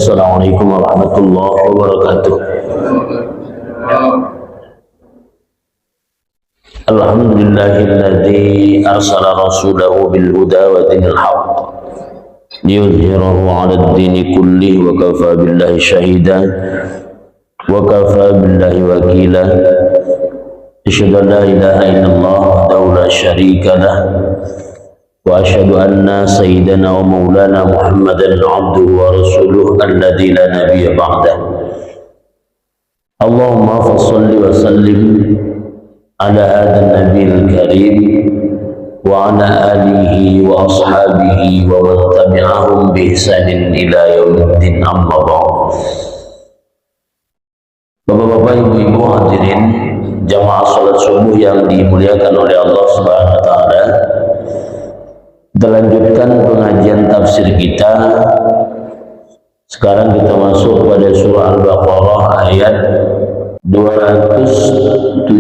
Assalamualaikum warahmatullahi wabarakatuh. Alhamdulillahilladzi arsala rasulahu bil huda wa dinil haqq liyudhhirahu 'ala ad-dini kullihi wa kafa billahi shahidan wa kafa billahi wakila. Asyhadu an la ilaha illallah wahdahu la syarika lah wa asyhadu anna sayyidana wa maulana Muhammadan 'abduhu wa rasuluhu alladzi la nabiyya ba'dah. Allahumma fassalli wa sallim ala hadzal nabiyil karim wa ala alihi wa ashabihi wa man tabi'ahum bi ihsanin ila yaumiddin, amma ba'd. Bapak-bapak, ibu-ibu hadirin jamaah salat subuh yang dimuliakan oleh Allah Subhanahu wa taala. Lanjutkan pengajian tafsir kita. Sekarang kita masuk pada surah Al-Baqarah ayat 279.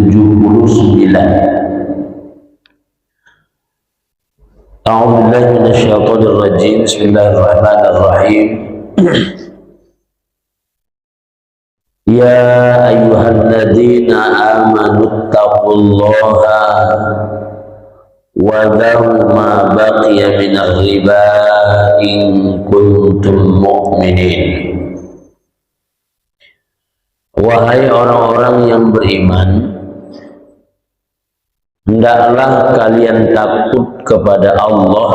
A'udzubillahi minasyaitonir rajim. Bismillahirrahmanirrahim. Ya ayyuhalladzina amanu taqullaha wa dharu ma baqiya minar riba in kuntum mu'minin. Wahai orang-orang yang beriman, hendaklah kalian takut kepada Allah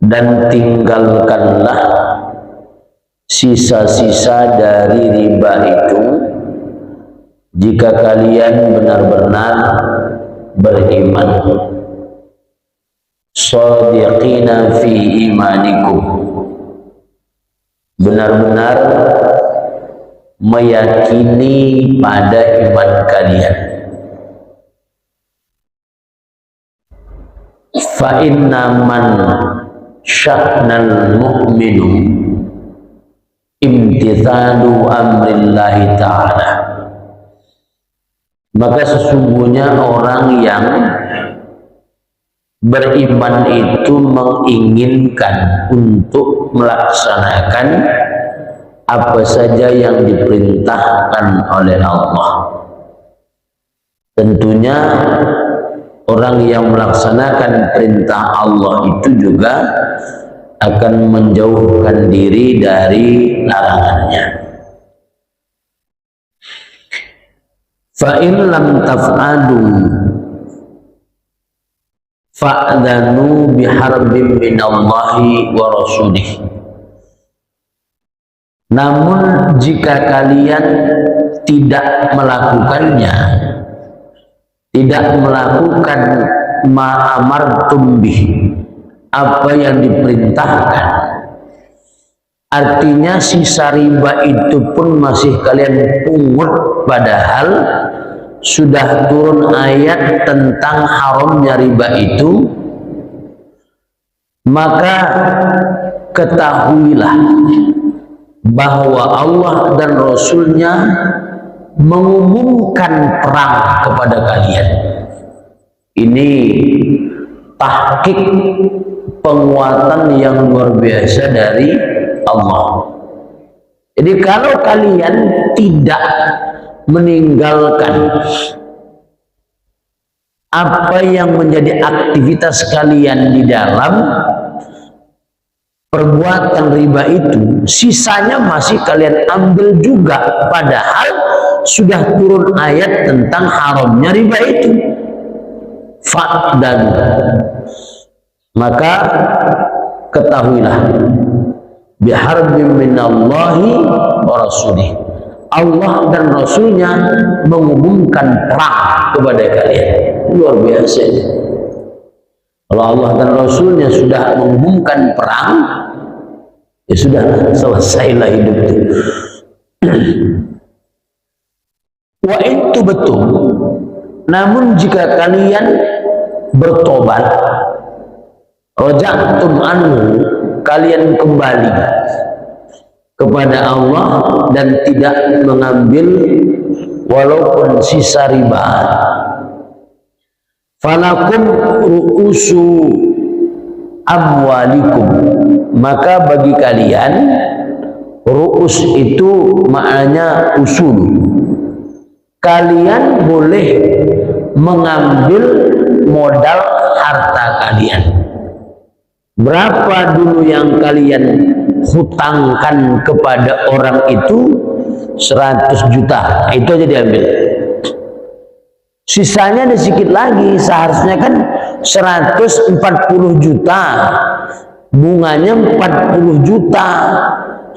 dan tinggalkanlah sisa-sisa dari riba itu jika kalian benar-benar beriman. Shadiqina fi imanikum, benar-benar meyakini pada iman kalian. Fa inna man sya'nal mu'minu imtithalu amrillahi ta'ala, maka sesungguhnya orang yang beriman itu menginginkan untuk melaksanakan apa saja yang diperintahkan oleh Allah. Tentunya orang yang melaksanakan perintah Allah itu juga akan menjauhkan diri dari larangannya. Fa in lam taf'alu fa'dhanu biharbin minallahi wa rasulih. Namun jika kalian tidak melakukannya, tidak melakukan ma'amartum bih, apa yang diperintahkan, artinya sisa riba itu pun masih kalian pungut, padahal sudah turun ayat tentang haramnya riba itu, maka ketahuilah bahwa Allah dan Rasulnya mengumumkan perang kepada kalian. Ini tahqiq penguatan yang luar biasa dari Allah. Jadi kalau kalian tidak meninggalkan apa yang menjadi aktivitas kalian di dalam perbuatan riba itu, sisanya masih kalian ambil juga, padahal sudah turun ayat tentang haramnya riba itu. Fa'dan, maka ketahuilah biharbin minallahi wa rasulih, Allah dan Rasulnya mengumumkan perang kepada kalian. Luar biasa. Kalau Allah dan Rasulnya sudah mengumumkan perang, ya sudah, selesailah hidup itu. Wa itu betul. Namun jika kalian bertobat, raja'tum anhu, kalian kembali kepada Allah dan tidak mengambil walaupun sisa riba, falakum ru'usu amwalikum, maka bagi kalian, ru'us itu maknanya usul, kalian boleh mengambil modal harta kalian. Berapa dulu yang kalian hutangkan kepada orang itu? 100 juta, itu aja diambil. Sisanya ada sedikit lagi, seharusnya kan 140 juta, bunganya 40 juta,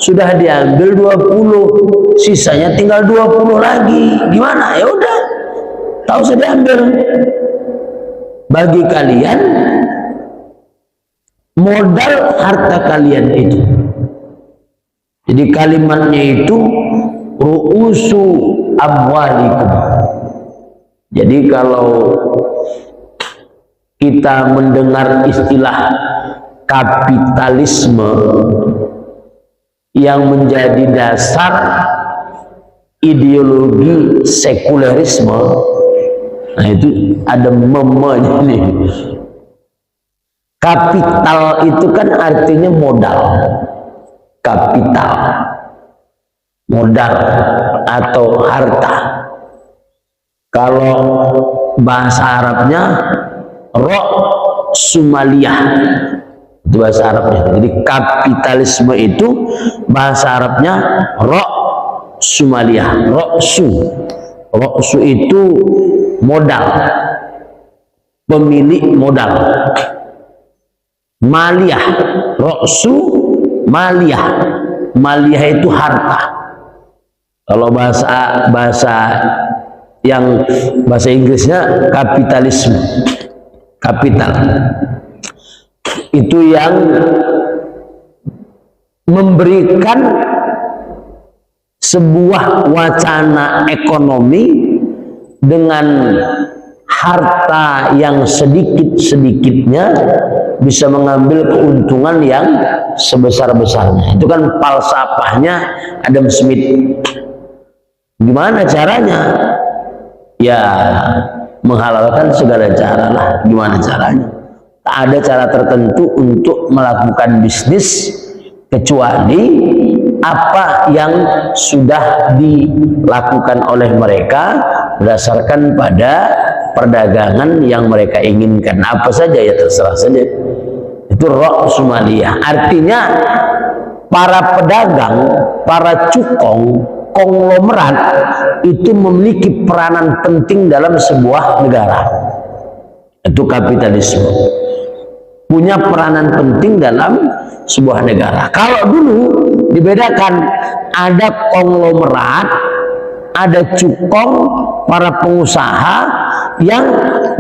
sudah diambil 20, sisanya tinggal 20 lagi. Gimana? Ya udah, tahu sudah diambil. Bagi kalian, modal harta kalian itu. Jadi kalimatnya itu ru'usu amwalikum. Jadi kalau kita mendengar istilah kapitalisme yang menjadi dasar ideologi sekulerisme, nah itu ada memenya nih. Kapital itu kan artinya modal, kapital, modal atau harta. Kalau bahasa Arabnya Ra'sumaliyah, itu bahasa Arabnya. Jadi kapitalisme itu bahasa Arabnya Ra'sumaliyah. Ra'su itu modal, pemilik modal. Maliyah, Ra'su maliyah, maliyah itu harta. Kalau bahasa yang bahasa Inggrisnya kapitalisme, kapital itu yang memberikan sebuah wacana ekonomi dengan harta yang sedikit-sedikitnya bisa mengambil keuntungan yang sebesar-besarnya. Itu kan falsafahnya Adam Smith. Gimana caranya? Ya menghalalkan segala cara lah. Gimana caranya? Tak ada cara tertentu untuk melakukan bisnis kecuali apa yang sudah dilakukan oleh mereka berdasarkan pada perdagangan yang mereka inginkan. Apa saja ya terserah saja. Itu Ra'sumaliyah. Artinya para pedagang, para cukong, konglomerat itu memiliki peranan penting dalam sebuah negara. Itu kapitalisme. Punya peranan penting dalam sebuah negara. Kalau dulu dibedakan, ada konglomerat, ada cukong, para pengusaha yang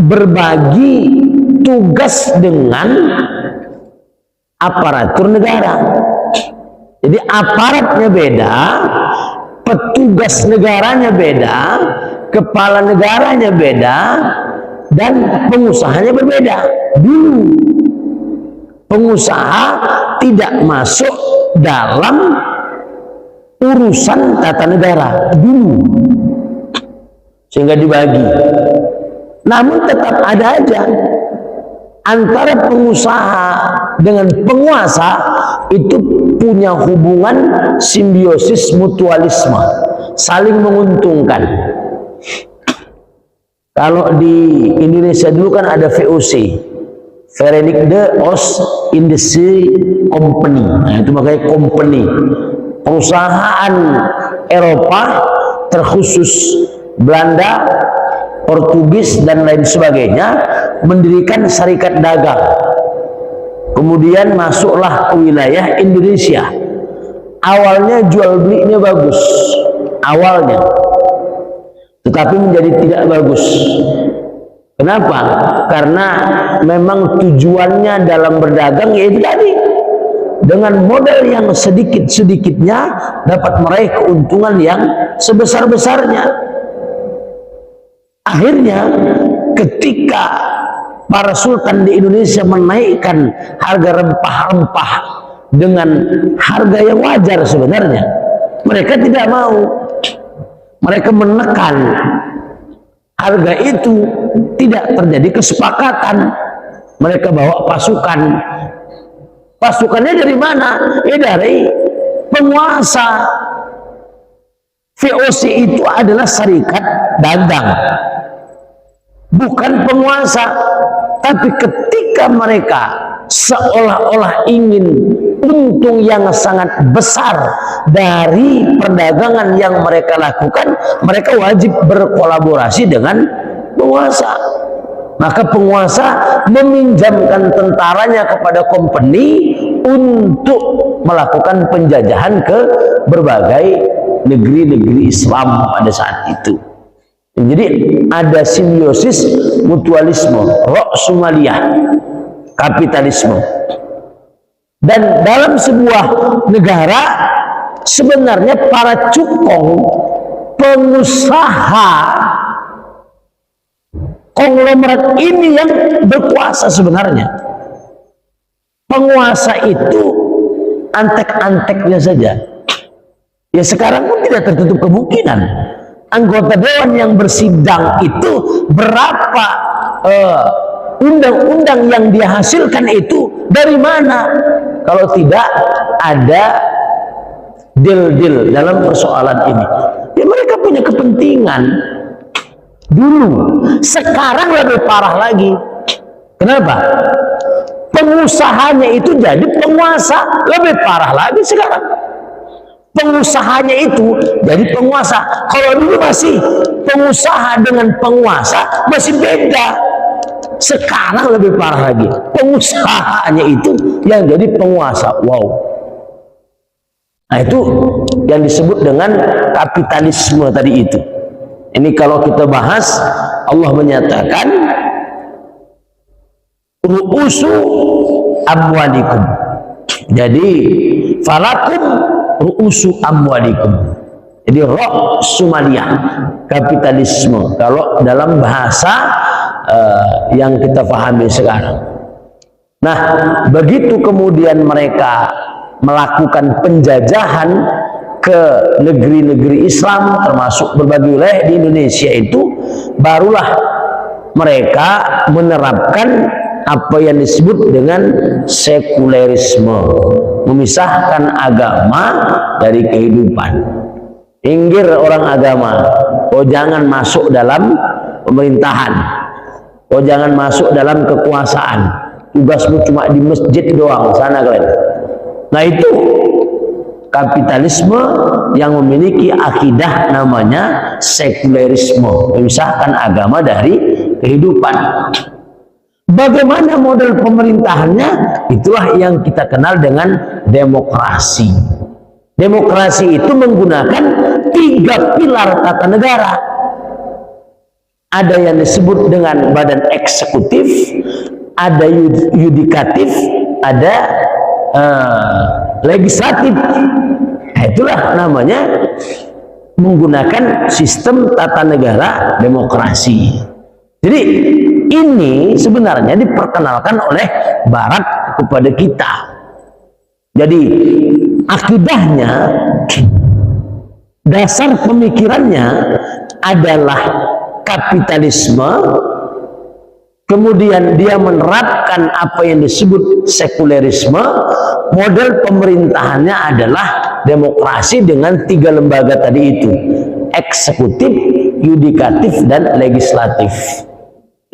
berbagi tugas dengan aparatur negara. Jadi aparatnya beda, petugas negaranya beda, kepala negaranya beda, dan pengusahanya berbeda. Dulu pengusaha tidak masuk dalam urusan tata negara dulu, sehingga dibagi. Namun tetap ada aja antara pengusaha dengan penguasa itu punya hubungan simbiosis mutualisme, saling menguntungkan. Kalau di Indonesia dulu kan ada VOC, Verenigde Oost-Indische Company. Nah, itu makanya company. Perusahaan Eropa terkhusus Belanda, Portugis dan lain sebagainya mendirikan syarikat dagang. Kemudian masuklah ke wilayah Indonesia. Awalnya jual belinya bagus, awalnya, tetapi menjadi tidak bagus. Kenapa? Karena memang tujuannya dalam berdagang yaitu tadi, dengan modal yang sedikit-sedikitnya dapat meraih keuntungan yang sebesar-besarnya. Akhirnya ketika para sultan di Indonesia menaikkan harga rempah-rempah dengan harga yang wajar sebenarnya, mereka tidak mau. Mereka menekan harga itu, tidak terjadi kesepakatan. Mereka bawa pasukan Pasukannya dari mana? Dari penguasa. VOC itu adalah serikat dagang, bukan penguasa. Tapi ketika mereka seolah-olah ingin untung yang sangat besar dari perdagangan yang mereka lakukan, mereka wajib berkolaborasi dengan penguasa. Maka penguasa meminjamkan tentaranya kepada company untuk melakukan penjajahan ke berbagai negeri-negeri Islam pada saat itu. Jadi ada simbiosis mutualisme, ra'sumaliyah, kapitalisme. Dan dalam sebuah negara sebenarnya para cukong, pengusaha, konglomerat ini yang berkuasa sebenarnya. Penguasa itu antek-anteknya saja. Ya sekarang pun tidak tertutup kemungkinan anggota dewan yang bersidang itu berapa undang-undang yang dihasilkan itu dari mana, kalau tidak ada deal-deal dalam persoalan ini. Ya mereka punya kepentingan dulu, sekarang lebih parah lagi. Kenapa? Pengusahanya itu jadi penguasa, lebih parah lagi sekarang. Pengusahanya itu jadi penguasa. Kalau dulu masih pengusaha dengan penguasa masih beda, sekarang lebih parah lagi. Pengusahanya itu yang jadi penguasa. Wow. Nah itu yang disebut dengan kapitalisme tadi itu. Ini kalau kita bahas, Allah menyatakan ru'usu amwalikum. Jadi falakum ru'usu amwalikum. Jadi ra'sumaliyah, kapitalisme kalau dalam bahasa yang kita pahami sekarang. Nah, begitu kemudian mereka melakukan penjajahan ke negeri-negeri Islam termasuk berbagai wilayah di Indonesia itu, barulah mereka menerapkan apa yang disebut dengan sekulerisme, memisahkan agama dari kehidupan. Inggir orang agama, oh jangan masuk dalam pemerintahan, oh jangan masuk dalam kekuasaan, tugasmu cuma di masjid doang, sana kalian. Nah itu kapitalisme yang memiliki akidah namanya sekulerisme, memisahkan agama dari kehidupan. Bagaimana model pemerintahannya? Itulah yang kita kenal dengan demokrasi. Demokrasi itu menggunakan 3 pilar tata negara. Ada yang disebut dengan badan eksekutif, ada yudikatif, ada legislatif. Itulah namanya menggunakan sistem tata negara demokrasi. Jadi ini sebenarnya diperkenalkan oleh Barat kepada kita. Jadi akidahnya, dasar pemikirannya adalah kapitalisme. Kemudian dia menerapkan apa yang disebut sekulerisme. Model pemerintahannya adalah demokrasi dengan 3 lembaga tadi itu, eksekutif, yudikatif, dan legislatif.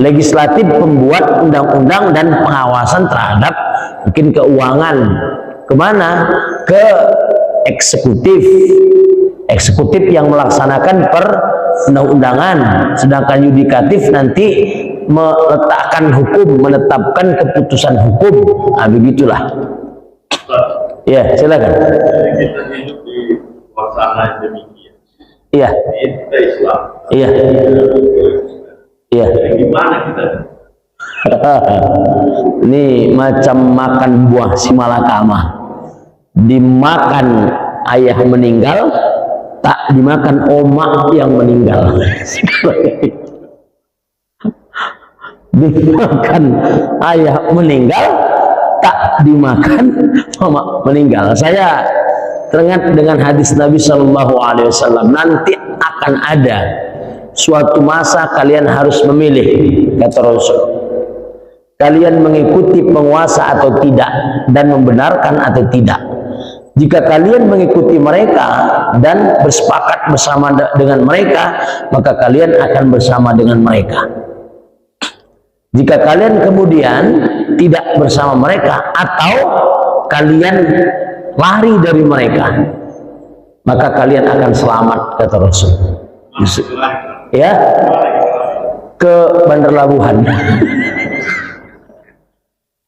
Legislatif pembuat undang-undang dan pengawasan terhadap mungkin keuangan. Kemana? Ke eksekutif. Eksekutif yang melaksanakan perundang-undangan, sedangkan yudikatif nanti meletakkan hukum, menetapkan keputusan hukum. Nah, begitulah. Ya, silakan. Kita hidup di suasana demikian. Iya. Kita Islam. Iya. Iya. Gimana kita? Ini macam makan buah simalakama. Dimakan ayah meninggal, tak dimakan omak yang meninggal. Dimakan ayah meninggal, tak dimakan omak meninggal. Saya teringat dengan hadis Nabi Shallallahu Alaihi Wasallam. Nanti akan ada suatu masa kalian harus memilih, kata Rasul. kalian mengikuti penguasa atau tidak, dan membenarkan atau tidak. Jika kalian mengikuti mereka dan bersepakat bersama dengan mereka, maka kalian akan bersama dengan mereka. Jika kalian kemudian tidak bersama mereka atau kalian lari dari mereka, maka kalian akan selamat, kata Rasul. Ya, ke Bandar Labuhan.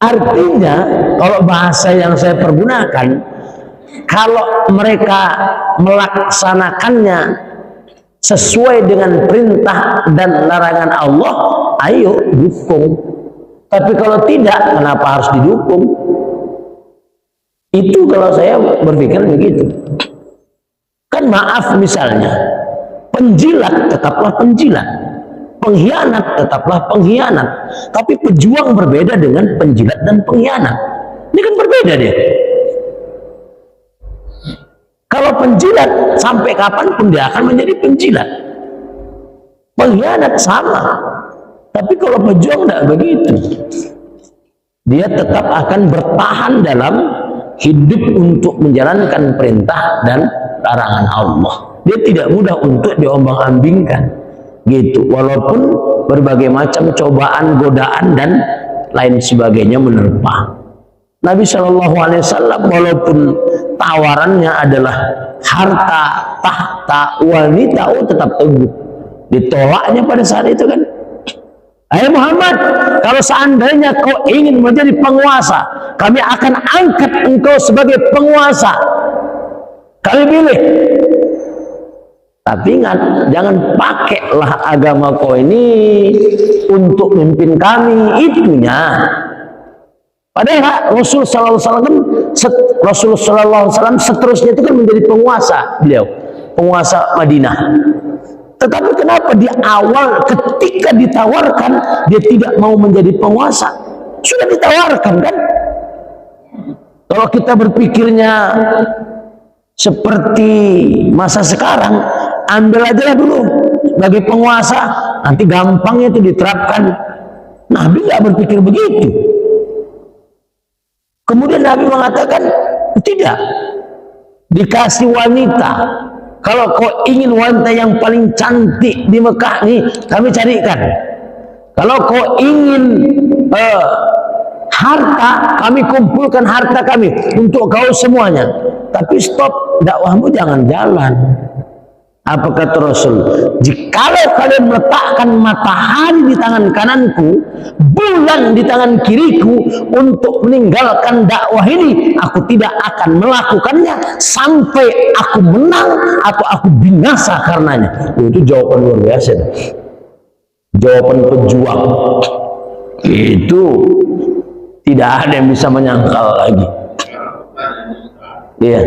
Artinya, kalau bahasa yang saya pergunakan, kalau mereka melaksanakannya sesuai dengan perintah dan larangan Allah, ayo dukung. Tapi kalau tidak, kenapa harus didukung? Itu kalau saya berpikir begitu. Kan maaf, misalnya penjilat tetaplah penjilat, pengkhianat tetaplah pengkhianat, tapi pejuang berbeda dengan penjilat dan pengkhianat. Ini kan berbeda dia. Kalau penjilat, sampai kapanpun dia akan menjadi penjilat. Pengkhianat sama. Tapi kalau pejuang tidak begitu. Dia tetap akan bertahan dalam hidup untuk menjalankan perintah dan larangan Allah. Dia tidak mudah untuk diombang-ambingkan. Gitu. Walaupun berbagai macam cobaan, godaan, dan lain sebagainya menerpa. Nabi SAW walaupun tawarannya adalah harta, tahta, wanita, tetap teguh. Ditolaknya pada saat itu kan. Hai Muhammad, kalau seandainya kau ingin menjadi penguasa, kami akan angkat engkau sebagai penguasa. Kami pilih. Tapi ingat, jangan pakailah agama kau ini untuk memimpin kami, itunya. Padahal Rasulullah SAW seterusnya itu kan menjadi penguasa beliau, penguasa Madinah. Tetapi kenapa di awal ketika ditawarkan dia tidak mau menjadi penguasa? Sudah ditawarkan kan? Kalau kita berpikirnya seperti masa sekarang, ambil aja lah dulu sebagai penguasa, nanti gampangnya itu diterapkan. Nabi nggak berpikir begitu. Kemudian Nabi mengatakan, tidak, dikasih wanita. Kalau kau ingin wanita yang paling cantik di Mekah nih, kami carikan. Kalau kau ingin harta, kami kumpulkan harta kami untuk kau semuanya. Tapi stop, dakwahmu jangan jalan. Apa kata Rasul? Jikalau kalian meletakkan matahari di tangan kananku, bulan di tangan kiriku untuk meninggalkan dakwah ini, aku tidak akan melakukannya sampai aku menang atau aku binasa karenanya. Itu jawaban luar biasa. Jawaban pejuang. Itu tidak ada yang bisa menyangkal lagi. Iya.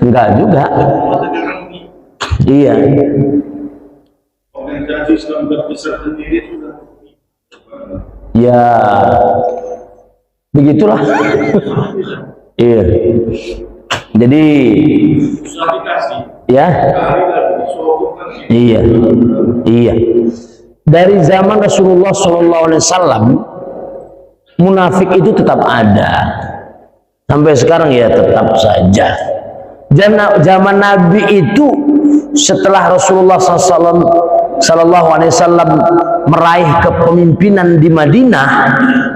Enggak juga. Iya. Organisasi Islam terbesar sendiri sudah. Ya, begitulah. Iya. Jadi, ya. Iya. Iya. Dari zaman Rasulullah SAW, munafik itu tetap ada. Sampai sekarang ya tetap saja. Zaman Nabi itu, setelah Rasulullah SAW meraih kepemimpinan di Madinah,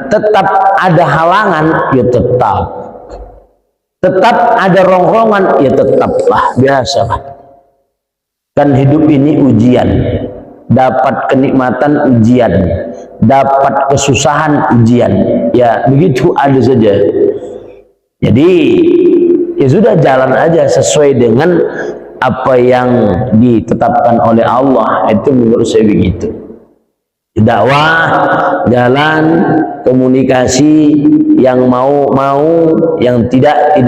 tetap ada halangan, ya tetap. Tetap ada rongrongan, ya tetaplah, biasalah. Kan hidup ini ujian. Dapat kenikmatan ujian, dapat kesusahan ujian, ya begitu ada saja. Jadi ya sudah, jalan aja sesuai dengan apa yang ditetapkan oleh Allah. Itu menurut saya begitu. Dakwah, jalan, komunikasi, yang mau, yang tidak,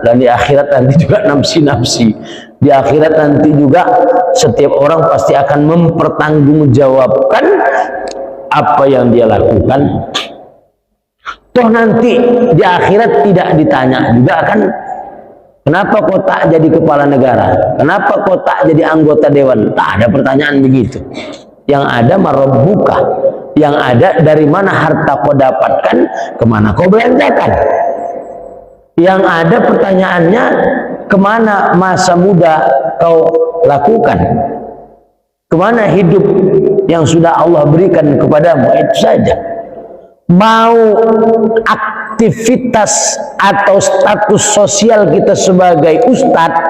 dan di akhirat nanti juga nafsi. Di akhirat nanti juga setiap orang pasti akan mempertanggungjawabkan apa yang dia lakukan. Toh nanti di akhirat tidak ditanya juga kan, Kenapa kau tak jadi kepala negara? Kenapa kau tak jadi anggota dewan? Tak ada pertanyaan begitu. Yang ada marabbuka. Yang ada dari mana harta kau dapatkan, kemana kau belanjakan. Yang ada pertanyaannya, kemana masa muda kau lakukan? Kemana hidup yang sudah Allah berikan kepadamu? Itu saja. Mau aktivitas atau status sosial kita sebagai ustadz,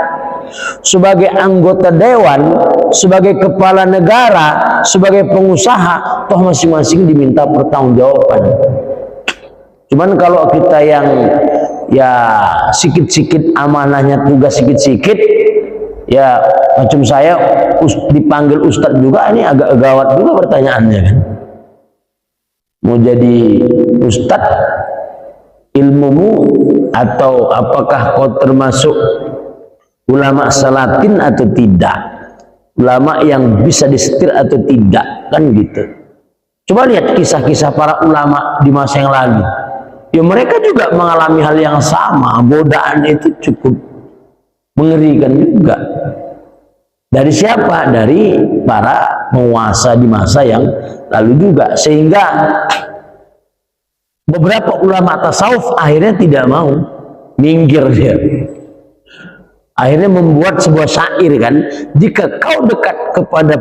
sebagai anggota dewan, sebagai kepala negara, sebagai pengusaha, toh masing-masing diminta pertanggungjawaban. Cuman kalau kita yang ya sikit-sikit amanahnya, tugas sikit-sikit, ya macam saya dipanggil ustadz juga, ini agak gawat juga pertanyaannya kan. Mau jadi ustadz, ilmumu atau apakah kau termasuk ulama salatin atau tidak, ulama yang bisa disetir atau tidak, kan gitu. Coba lihat kisah-kisah para ulama di masa yang lalu, ya mereka juga mengalami hal yang sama. Godaan itu cukup mengerikan juga. Dari siapa? Dari para penguasa di masa yang lalu juga. Sehingga beberapa ulama tasawuf akhirnya tidak mau, minggir dia. Akhirnya membuat sebuah syair kan, jika kau dekat kepada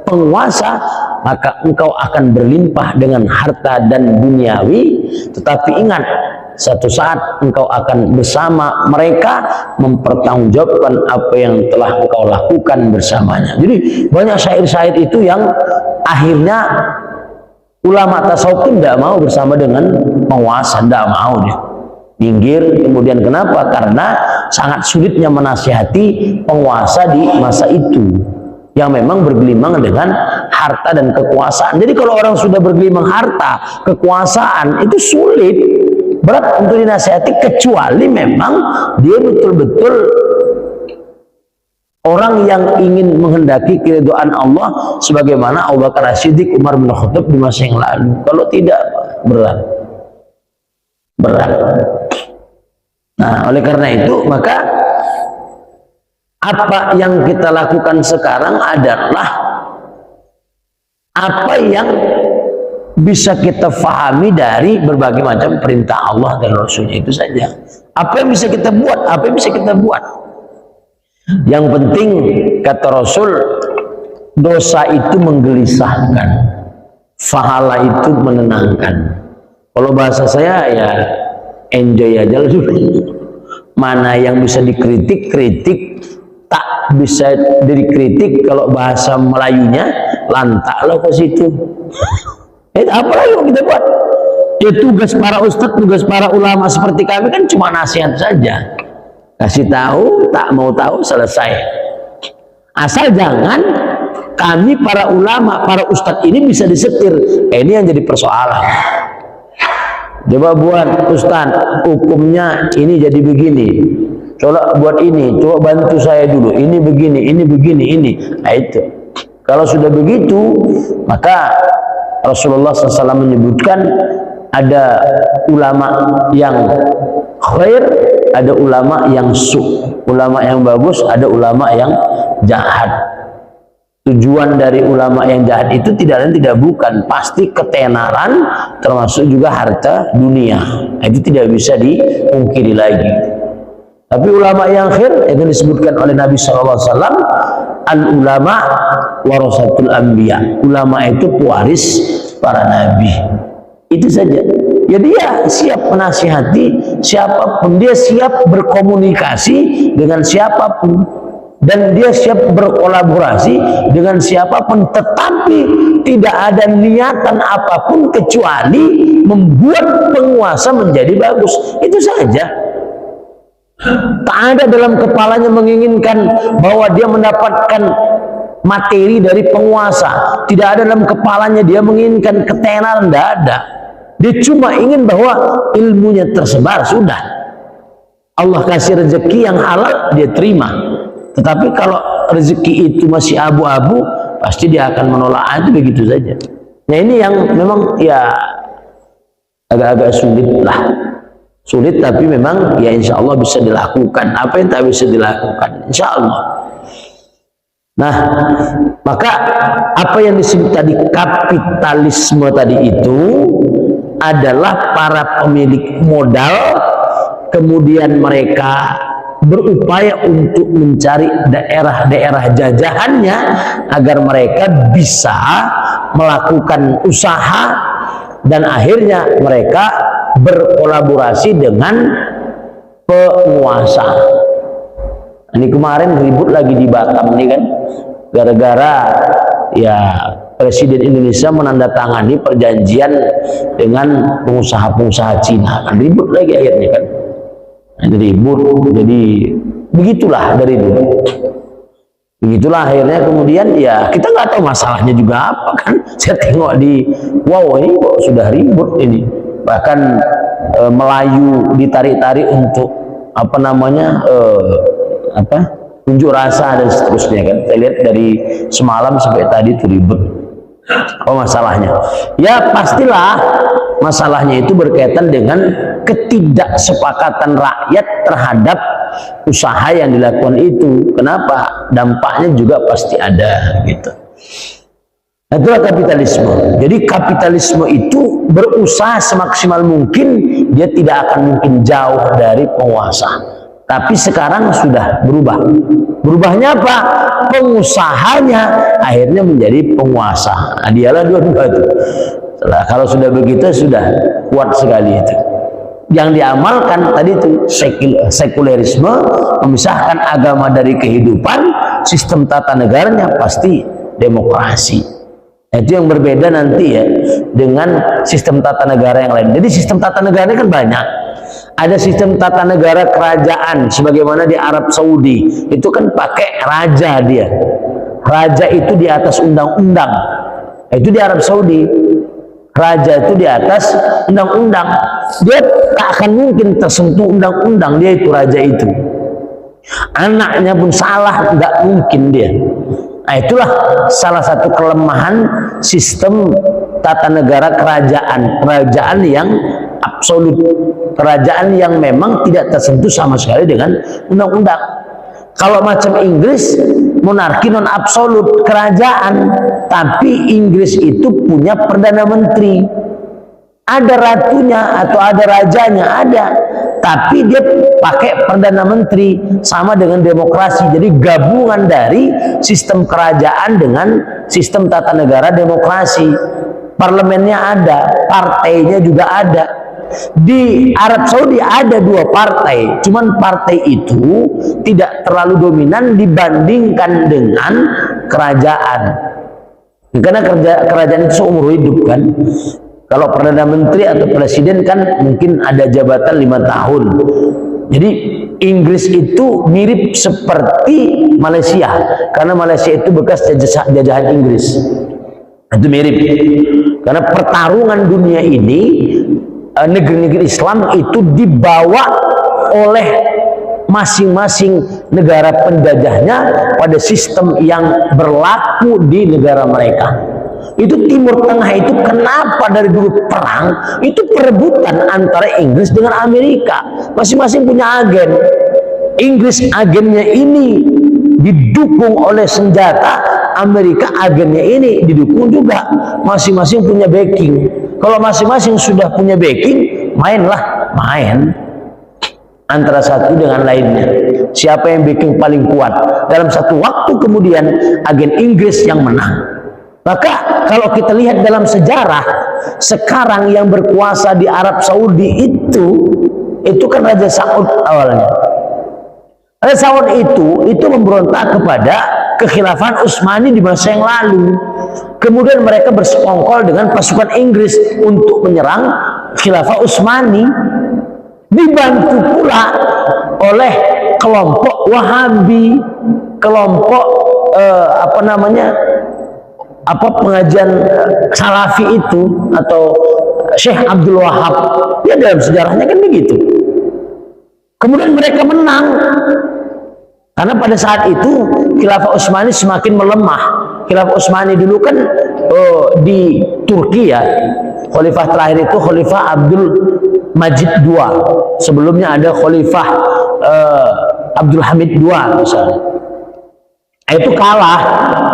penguasa, maka engkau akan berlimpah dengan harta dan duniawi, tetapi ingat, satu saat engkau akan bersama mereka mempertanggungjawabkan apa yang telah engkau lakukan bersamanya. Jadi banyak syair-syair itu yang akhirnya ulama tasawuf itu tidak mau bersama dengan penguasa, tidak mau dia. Minggir. Kemudian kenapa? Karena sangat sulitnya menasihati penguasa di masa itu yang memang bergelimang dengan harta dan kekuasaan. Jadi kalau orang sudah bergelimang harta, kekuasaan, itu sulit, berat untuk dinasihati, kecuali memang dia betul-betul orang yang ingin menghendaki keridhaan Allah sebagaimana Abu Bakar As-Siddiq, Umar bin Khattab di masa yang lalu. Kalau tidak, berat. Nah, oleh karena itu, maka apa yang kita lakukan sekarang adalah apa yang bisa kita fahami dari berbagai macam perintah Allah dan Rasulnya, itu saja. Apa yang bisa kita buat, apa yang bisa kita buat. Yang penting, kata Rasul, dosa itu menggelisahkan, pahala itu menenangkan. Kalau bahasa saya ya enjoy aja dulu. Mana yang bisa dikritik, kritik. Tak bisa dikritik, kalau bahasa Melayunya lantaklah ke situ. Apa lagi yang kita buat? Ya tugas para ustadz, tugas para ulama seperti kami kan cuma nasihat saja. Kasih tahu, tak mau tahu, selesai. Asal jangan kami para ulama, para ustadz ini bisa disetir. Ini yang jadi persoalan. Coba buat ustadz, hukumnya ini jadi begini. Coba buat ini, coba bantu saya dulu. Ini begini, ini begini, ini. Nah itu. Kalau sudah begitu, maka Rasulullah SAW menyebutkan ada ulama yang khair, ada ulama yang su, ulama yang bagus, ada ulama yang jahat. Tujuan dari ulama yang jahat itu tidak lain tidak bukan pasti ketenaran, termasuk juga harta dunia. Itu tidak bisa dipungkiri lagi. Tapi ulama yang khair itu disebutkan oleh Nabi SAW, al ulama warasatul anbiya. Ulama itu pewaris para nabi. Itu saja. Ya dia siap menasihati siapapun, dia siap berkomunikasi dengan siapapun, dan dia siap berkolaborasi dengan siapapun, tetapi tidak ada niatan apapun kecuali membuat penguasa menjadi bagus. Itu saja. Tak ada dalam kepalanya menginginkan bahwa dia mendapatkan materi dari penguasa. Tidak ada dalam kepalanya dia menginginkan ketenaran, tidak ada. Dia cuma ingin bahwa ilmunya tersebar, sudah. Allah kasih rezeki yang halal, dia terima. Tetapi kalau rezeki itu masih abu-abu, pasti dia akan menolak aja, begitu saja. Nah ini yang memang ya agak-agak sulit lah. Sulit, tapi memang ya insya Allah bisa dilakukan. Apa yang tak bisa dilakukan? Insya Allah. Nah, maka apa yang disebut tadi kapitalisme tadi itu adalah para pemilik modal, kemudian mereka berupaya untuk mencari daerah-daerah jajahannya agar mereka bisa melakukan usaha, dan akhirnya mereka berkolaborasi dengan penguasa. Ini kemarin ribut lagi di Batam nih kan, gara-gara ya Presiden Indonesia menandatangani perjanjian dengan pengusaha-pengusaha Cina, kan ribut lagi akhirnya kan. Ribut, jadi begitulah dari dulu. Begitulah akhirnya kemudian ya kita nggak tahu masalahnya juga apa kan. Saya tengok di wow ini kok sudah ribut ini, bahkan Melayu ditarik-tarik untuk apa namanya unjuk rasa dan seterusnya kan. Saya lihat dari semalam sampai tadi itu ribut. Apa masalahnya? Ya pastilah masalahnya itu berkaitan dengan ketidaksepakatan rakyat terhadap usaha yang dilakukan itu. Kenapa? Dampaknya juga pasti ada gitu. Nah, itulah kapitalisme. Jadi kapitalisme itu berusaha semaksimal mungkin, dia tidak akan mungkin jauh dari penguasa. Tapi sekarang sudah berubah. Berubahnya apa? Pengusahanya akhirnya menjadi penguasa. Nah, dialah dua-dua itu. Nah, kalau sudah begitu sudah kuat sekali itu. Yang diamalkan tadi itu sekulerisme, memisahkan agama dari kehidupan, sistem tata negaranya pasti demokrasi. Nah, itu yang berbeda nanti ya dengan sistem tata negara yang lain. Jadi sistem tata negara kan banyak. Ada sistem tata negara kerajaan sebagaimana di Arab Saudi, itu kan pakai raja dia. Raja itu di atas undang-undang. Itu di Arab Saudi. Raja itu di atas undang-undang. Dia tak akan mungkin tersentuh undang-undang, dia itu raja itu. Anaknya pun salah, nggak mungkin dia. Nah, itulah salah satu kelemahan sistem tata negara kerajaan. Kerajaan yang absolut, kerajaan yang memang tidak tersentuh sama sekali dengan undang-undang. Kalau macam Inggris, monarki non absolut, kerajaan, tapi Inggris itu punya perdana menteri, ada ratunya atau ada rajanya, ada, tapi dia pakai perdana menteri, sama dengan demokrasi. Jadi gabungan dari sistem kerajaan dengan sistem tata negara demokrasi. Parlemennya ada, partainya juga ada. Di Arab Saudi ada dua partai, cuman partai itu tidak terlalu dominan dibandingkan dengan kerajaan, karena kerajaan itu seumur hidup kan. Kalau perdana menteri atau presiden kan mungkin ada jabatan 5 tahun. Jadi Inggris itu mirip seperti Malaysia, karena Malaysia itu bekas jajahan Inggris. Itu mirip, karena pertarungan dunia ini, negeri-negeri Islam itu dibawa oleh masing-masing negara penjajahnya pada sistem yang berlaku di negara mereka. Itu Timur Tengah itu kenapa dari dulu perang itu perebutan antara Inggris dengan Amerika, masing-masing punya agen. Inggris agennya ini didukung oleh senjata, Amerika agennya ini didukung juga, masing-masing punya backing. Kalau masing-masing sudah punya backing, mainlah main antara satu dengan lainnya. Siapa yang backing paling kuat, dalam satu waktu kemudian agen Inggris yang menang. Maka kalau kita lihat dalam sejarah, sekarang yang berkuasa di Arab Saudi itu kan Raja Saud awalnya. Raja Saud itu memberontak kepada kekhilafan Utsmani di masa yang lalu. Kemudian mereka bersekongkol dengan pasukan Inggris untuk menyerang khilafah Utsmani, dibantu pula oleh kelompok Wahabi, kelompok pengajian Salafi itu, atau Syekh Abdul Wahab. Ya dalam sejarahnya kan begitu. Kemudian mereka menang, karena pada saat itu khilafah Utsmani semakin melemah. Khilafah Utsmani dulu kan di Turki ya, khalifah terakhir itu Khalifah Abdul Majid II, sebelumnya ada Khalifah Abdul Hamid II misalnya. Itu kalah,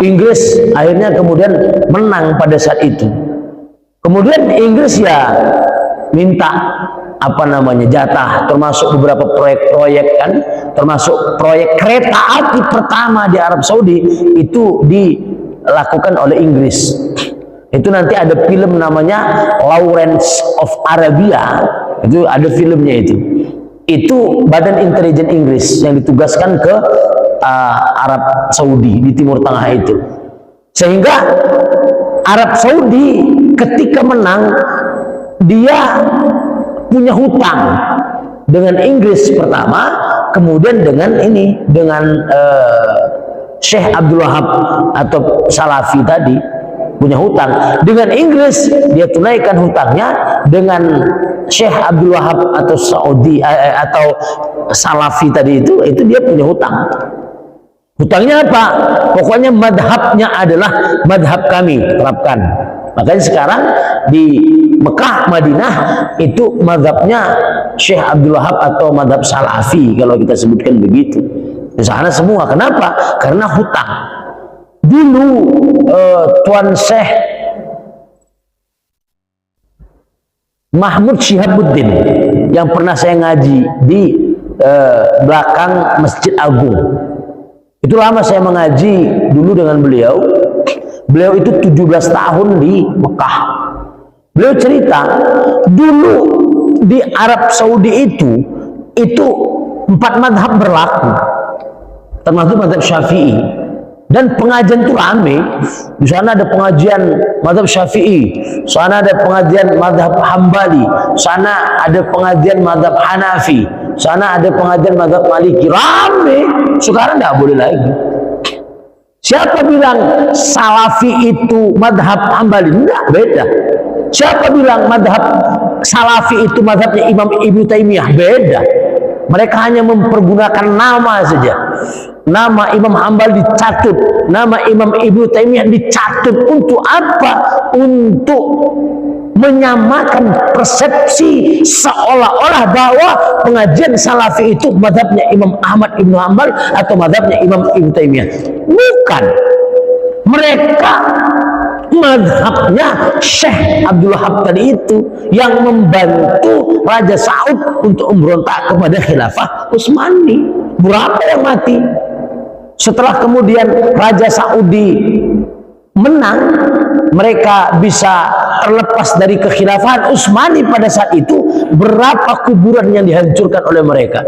Inggris akhirnya kemudian menang pada saat itu. Kemudian Inggris ya minta apa namanya jatah, termasuk beberapa proyek-proyek kan, termasuk proyek kereta api pertama di Arab Saudi itu dilakukan oleh Inggris. Itu nanti ada film namanya Lawrence of Arabia, itu ada filmnya itu badan intelijen Inggris yang ditugaskan ke Arab Saudi di Timur Tengah itu, sehingga Arab Saudi ketika menang dia punya hutang dengan Inggris pertama, kemudian dengan Syekh Abdul Wahab atau Salafi tadi punya hutang dengan Inggris, dia tunaikan hutangnya. Dengan Syekh Abdul Wahab atau Saudi atau Salafi tadi itu dia punya hutang. Hutangnya apa? Pokoknya madhabnya adalah madhab kami terapkan. Makanya sekarang di Mekah, Madinah itu madhabnya Syekh Abdul Wahab atau madhab Salafi kalau kita sebutkan begitu. Di sana semua. Kenapa? Karena hutang. Dulu Tuan Syekh Mahmud Syihabuddin yang pernah saya ngaji di belakang Masjid Agung. Itu lama saya mengaji dulu dengan beliau. Beliau itu 17 tahun di Mekah. Beliau cerita dulu di Arab Saudi itu 4 madhab berlaku, termasuk madhab Syafi'i. Dan pengajian itu rame. Di sana ada pengajian madhab Syafi'i, sana ada pengajian madhab Hambali, sana ada pengajian madhab Hanafi, sana ada pengajian madhab Maliki. Rame. Sekarang tidak boleh lagi. Siapa bilang Salafi itu madhab Hambali? Enggak, beda. Siapa bilang madhab Salafi itu madhabnya Imam Ibnu Taimiyah? Beda. Mereka hanya mempergunakan nama saja. Nama Imam Hambal dicatut, nama Imam Ibnu Taimiyah dicatut. Untuk apa? Untuk menyamakan persepsi seolah-olah bahwa pengajian Salafi itu madhabnya Imam Ahmad Ibnu Hambal atau madhabnya Imam Ibnu Taimiyah. Bukan. Mereka madhabnya Syekh Abdul Wahab tadi itu yang membantu Raja Saud untuk memberontak kepada Khilafah Utsmani. Berapa yang mati? Setelah kemudian Raja Saudi menang, mereka bisa terlepas dari kekhilafahan Utsmani pada saat itu. Berapa kuburan yang dihancurkan oleh mereka?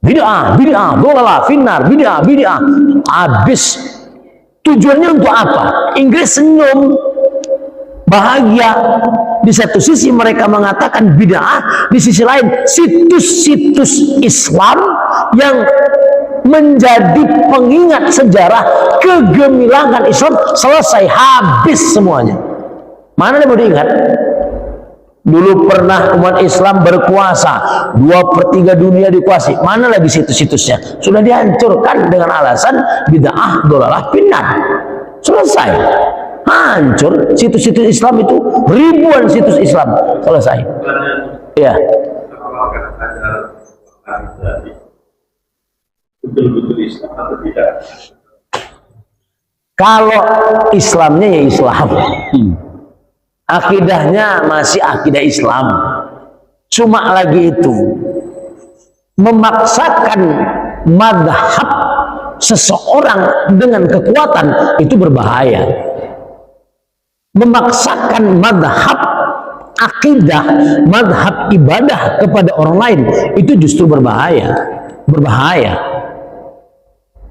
Bid'ah, dolalah, finnar, bid'ah. Habis. Tujuannya untuk apa? Inggris senyum, bahagia. Di satu sisi mereka mengatakan bid'ah, di sisi lain situs-situs Islam yang menjadi pengingat sejarah kegemilangan Islam selesai, habis semuanya. Mana yang mau diingat? Dulu pernah umat Islam berkuasa, 2/3 dunia dikuasai. Mana lagi situs-situsnya? Sudah dihancurkan dengan alasan bid'ah, dolalah, finnar. Selesai. Hancur situs-situs Islam itu, ribuan situs Islam. Selesai. Iya. Betul-betul Islam atau tidak? Kalau Islamnya ya Islam, akidahnya masih akidah Islam. Cuma lagi itu memaksakan madhab seseorang dengan kekuatan itu berbahaya. Memaksakan madhab akidah, madhab ibadah kepada orang lain itu justru berbahaya.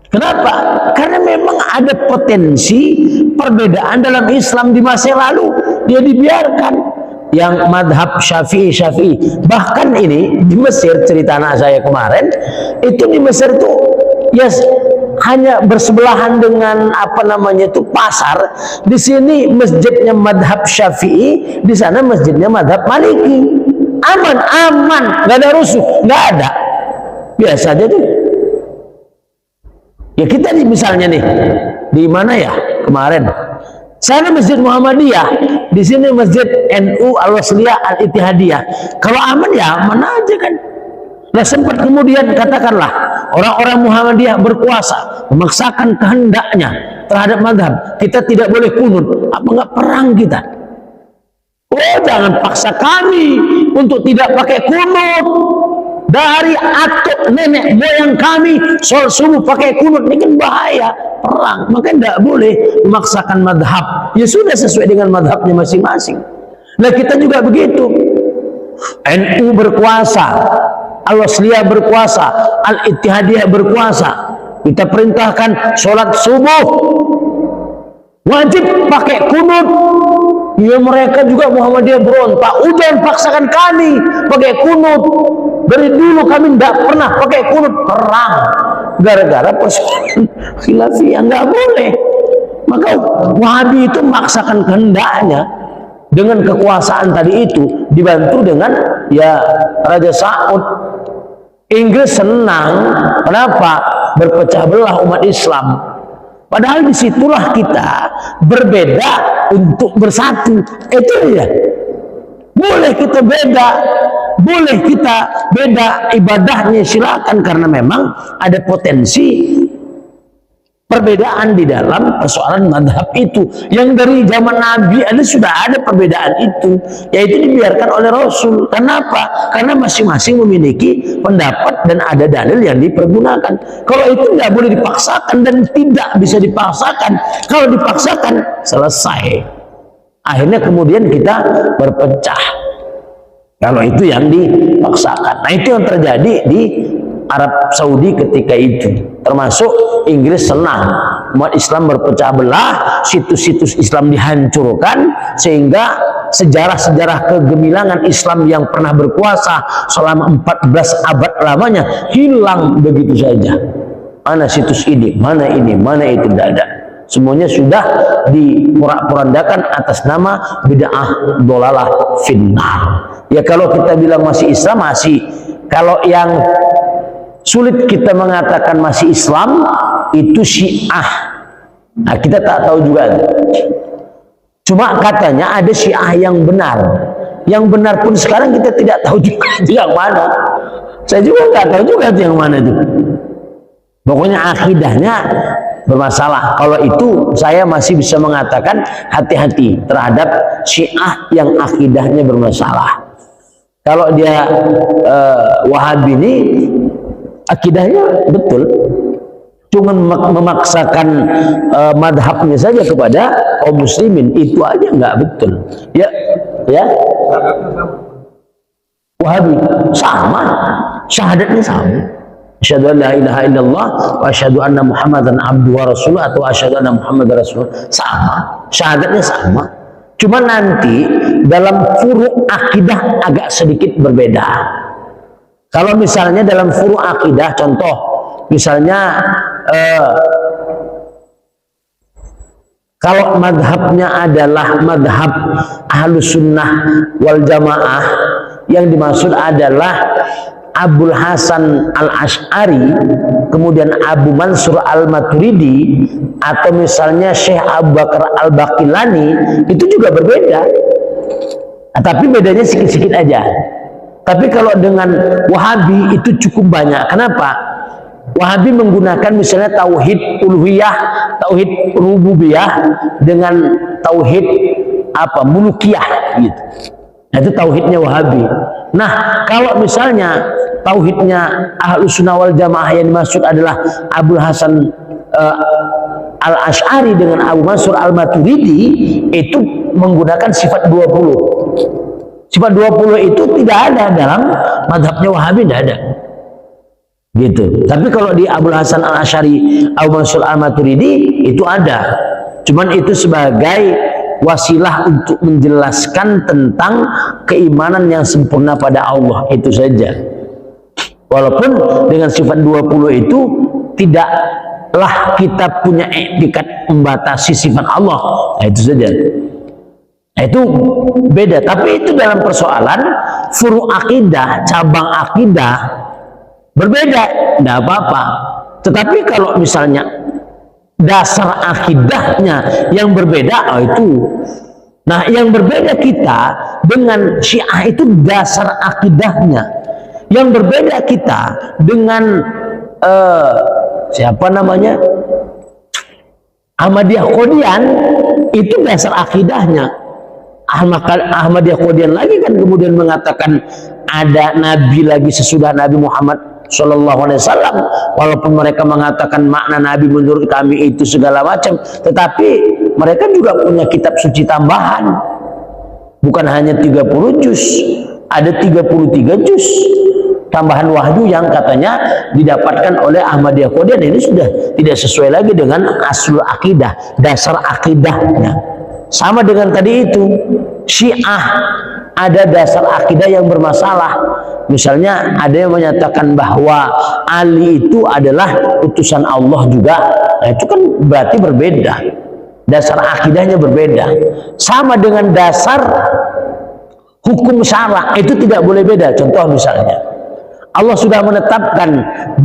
Kenapa? Karena memang ada potensi perbedaan dalam Islam di masa yang lalu. Dia dibiarkan. Yang madhab Syafi'i. Bahkan ini di Mesir, cerita anak saya kemarin, itu di Mesir itu ya hanya bersebelahan dengan apa namanya itu pasar. Di sini masjidnya madhab Syafi'i, di sana masjidnya madhab Maliki. Aman, nggak ada rusuh, nggak ada. Biasa aja tuh. Ya kita misalnya nih, di mana ya kemarin? Sana Masjid Muhammadiyah, di sini masjid NU Al-Wasliyah Al-Ittihadiyah. Kalau aman ya aman aja kan. Nah sempat kemudian katakanlah orang-orang Muhammadiyah berkuasa memaksakan kehendaknya terhadap mazhab, kita tidak boleh kunut. Apa nggak perang kita? Oh jangan paksa kami untuk tidak pakai kunut. Dari atuk nenek moyang kami sholat subuh pakai kunut, ini kan bahaya, perang. Maka tidak boleh memaksakan madhab. Ya sudah sesuai dengan madhabnya masing-masing. Nah kita juga begitu. NU berkuasa, Al-Wasliyah berkuasa, Al-Ittihadiyah berkuasa. Kita perintahkan sholat subuh wajib pakai kunut. Ya mereka juga Muhammadiyah berontak, udah paksakan kami pakai kunut. Dari dulu kami tidak pernah pakai kunut, perang gara-gara persoalan khilafiyah, nggak boleh. Maka Wahabi itu memaksakan kehendaknya dengan kekuasaan tadi itu, dibantu dengan ya Raja Saud. Inggris senang, kenapa? Berpecah belah umat Islam. Padahal disitulah kita berbeda untuk bersatu. Itu ya. Boleh kita beda, boleh kita beda ibadahnya, silakan, karena memang ada potensi perbedaan di dalam persoalan madhab itu. Yang dari zaman Nabi ada sudah ada perbedaan itu, yaitu dibiarkan oleh Rasul. Kenapa? Karena masing-masing memiliki pendapat dan ada dalil yang dipergunakan. Kalau itu nggak boleh dipaksakan dan tidak bisa dipaksakan. Kalau dipaksakan selesai. Akhirnya kemudian kita berpecah. Kalau itu yang dipaksakan. Nah itu yang terjadi di Arab Saudi ketika itu, termasuk Inggris senang umat Islam berpecah belah, situs-situs Islam dihancurkan, sehingga sejarah-sejarah kegemilangan Islam yang pernah berkuasa selama 14 abad lamanya hilang begitu saja. Mana situs ini, mana itu, tidak ada. Semuanya sudah diporak-porandakan atas nama bid'ah dolalah finnar. Ya kalau kita bilang masih Islam, masih. Kalau yang sulit kita mengatakan masih Islam itu Syiah. Nah, kita tak tahu juga. Cuma katanya ada Syiah yang benar. Yang benar pun sekarang kita tidak tahu juga yang mana. Saya juga nggak tahu juga yang mana itu. Pokoknya akidahnya bermasalah. Kalau itu saya masih bisa mengatakan hati-hati terhadap Syiah yang akidahnya bermasalah. Kalau dia Wahabi ini akidahnya betul, cuma memaksakan madhabnya saja kepada kaum muslimin, itu aja nggak betul. Ya, Wahabi sama, syahadatnya sama. Asyhadu an la ilaha illallah wa asyhadu anna Muhammadan abduhu wa rasuluh, atau asyhadu anna Muhammadar rasulullah, sama, syahadatnya sama. Cuma nanti dalam furu' akidah agak sedikit berbeda. Kalau misalnya dalam furu' akidah, contoh misalnya kalau madhabnya adalah madhab ahlus sunnah wal jamaah, yang dimaksud adalah Abul Hasan al-Ash'ari, kemudian Abu Mansur al-Maturidi, atau misalnya Syekh Abu Bakar al-Baqilani, itu juga berbeda. Nah, tapi bedanya sikit-sikit aja. Tapi kalau dengan Wahabi itu cukup banyak. Kenapa? Wahabi menggunakan misalnya tauhid uluhiyah, tauhid rububiyah dengan tauhid mulukiyah gitu. Nah, itu tauhidnya Wahabi. Nah, kalau misalnya tauhidnya Ahlus Sunnah wal Jamaah yang dimaksud adalah Abul Hasan al-Ash'ari dengan Abu Mansur al-Maturidi, itu menggunakan sifat 20. Sifat 20 itu tidak ada dalam madhabnya Wahabi, tidak ada. Gitu. Tapi kalau di Abul Hasan al-Ash'ari, Abu Mansur al-Maturidi itu ada. Cuman itu sebagai wasilah untuk menjelaskan tentang keimanan yang sempurna pada Allah, itu saja. Walaupun dengan sifat 20 itu tidaklah kita punya etikat membatasi sifat Allah. Nah, itu saja. Nah, itu beda. Tapi itu dalam persoalan furu' akidah, cabang akidah berbeda, tidak apa-apa. Tetapi kalau misalnya dasar akidahnya yang berbeda, itu Nah, yang berbeda kita dengan Syiah itu dasar akidahnya. Yang berbeda kita dengan siapa namanya? Ahmadiyah Qadian itu dasar akidahnya. Ahmadiyah Qadian lagi kan kemudian mengatakan ada nabi lagi sesudah Nabi Muhammad Shallallahu Alaihi Wasallam, walaupun mereka mengatakan makna nabi menurut kami itu segala macam, tetapi mereka juga punya kitab suci tambahan, bukan hanya 30 juz, ada 33 juz tambahan wahyu yang katanya didapatkan oleh Ahmadiyah Qadian. Ini sudah tidak sesuai lagi dengan asul akidah, dasar akidahnya. Sama dengan tadi itu, Syiah ada dasar akidah yang bermasalah. Misalnya ada yang menyatakan bahwa Ali itu adalah utusan Allah juga. Nah, itu kan berarti berbeda. Dasar akidahnya berbeda. Sama dengan dasar hukum syara, itu tidak boleh beda. Contoh misalnya, Allah sudah menetapkan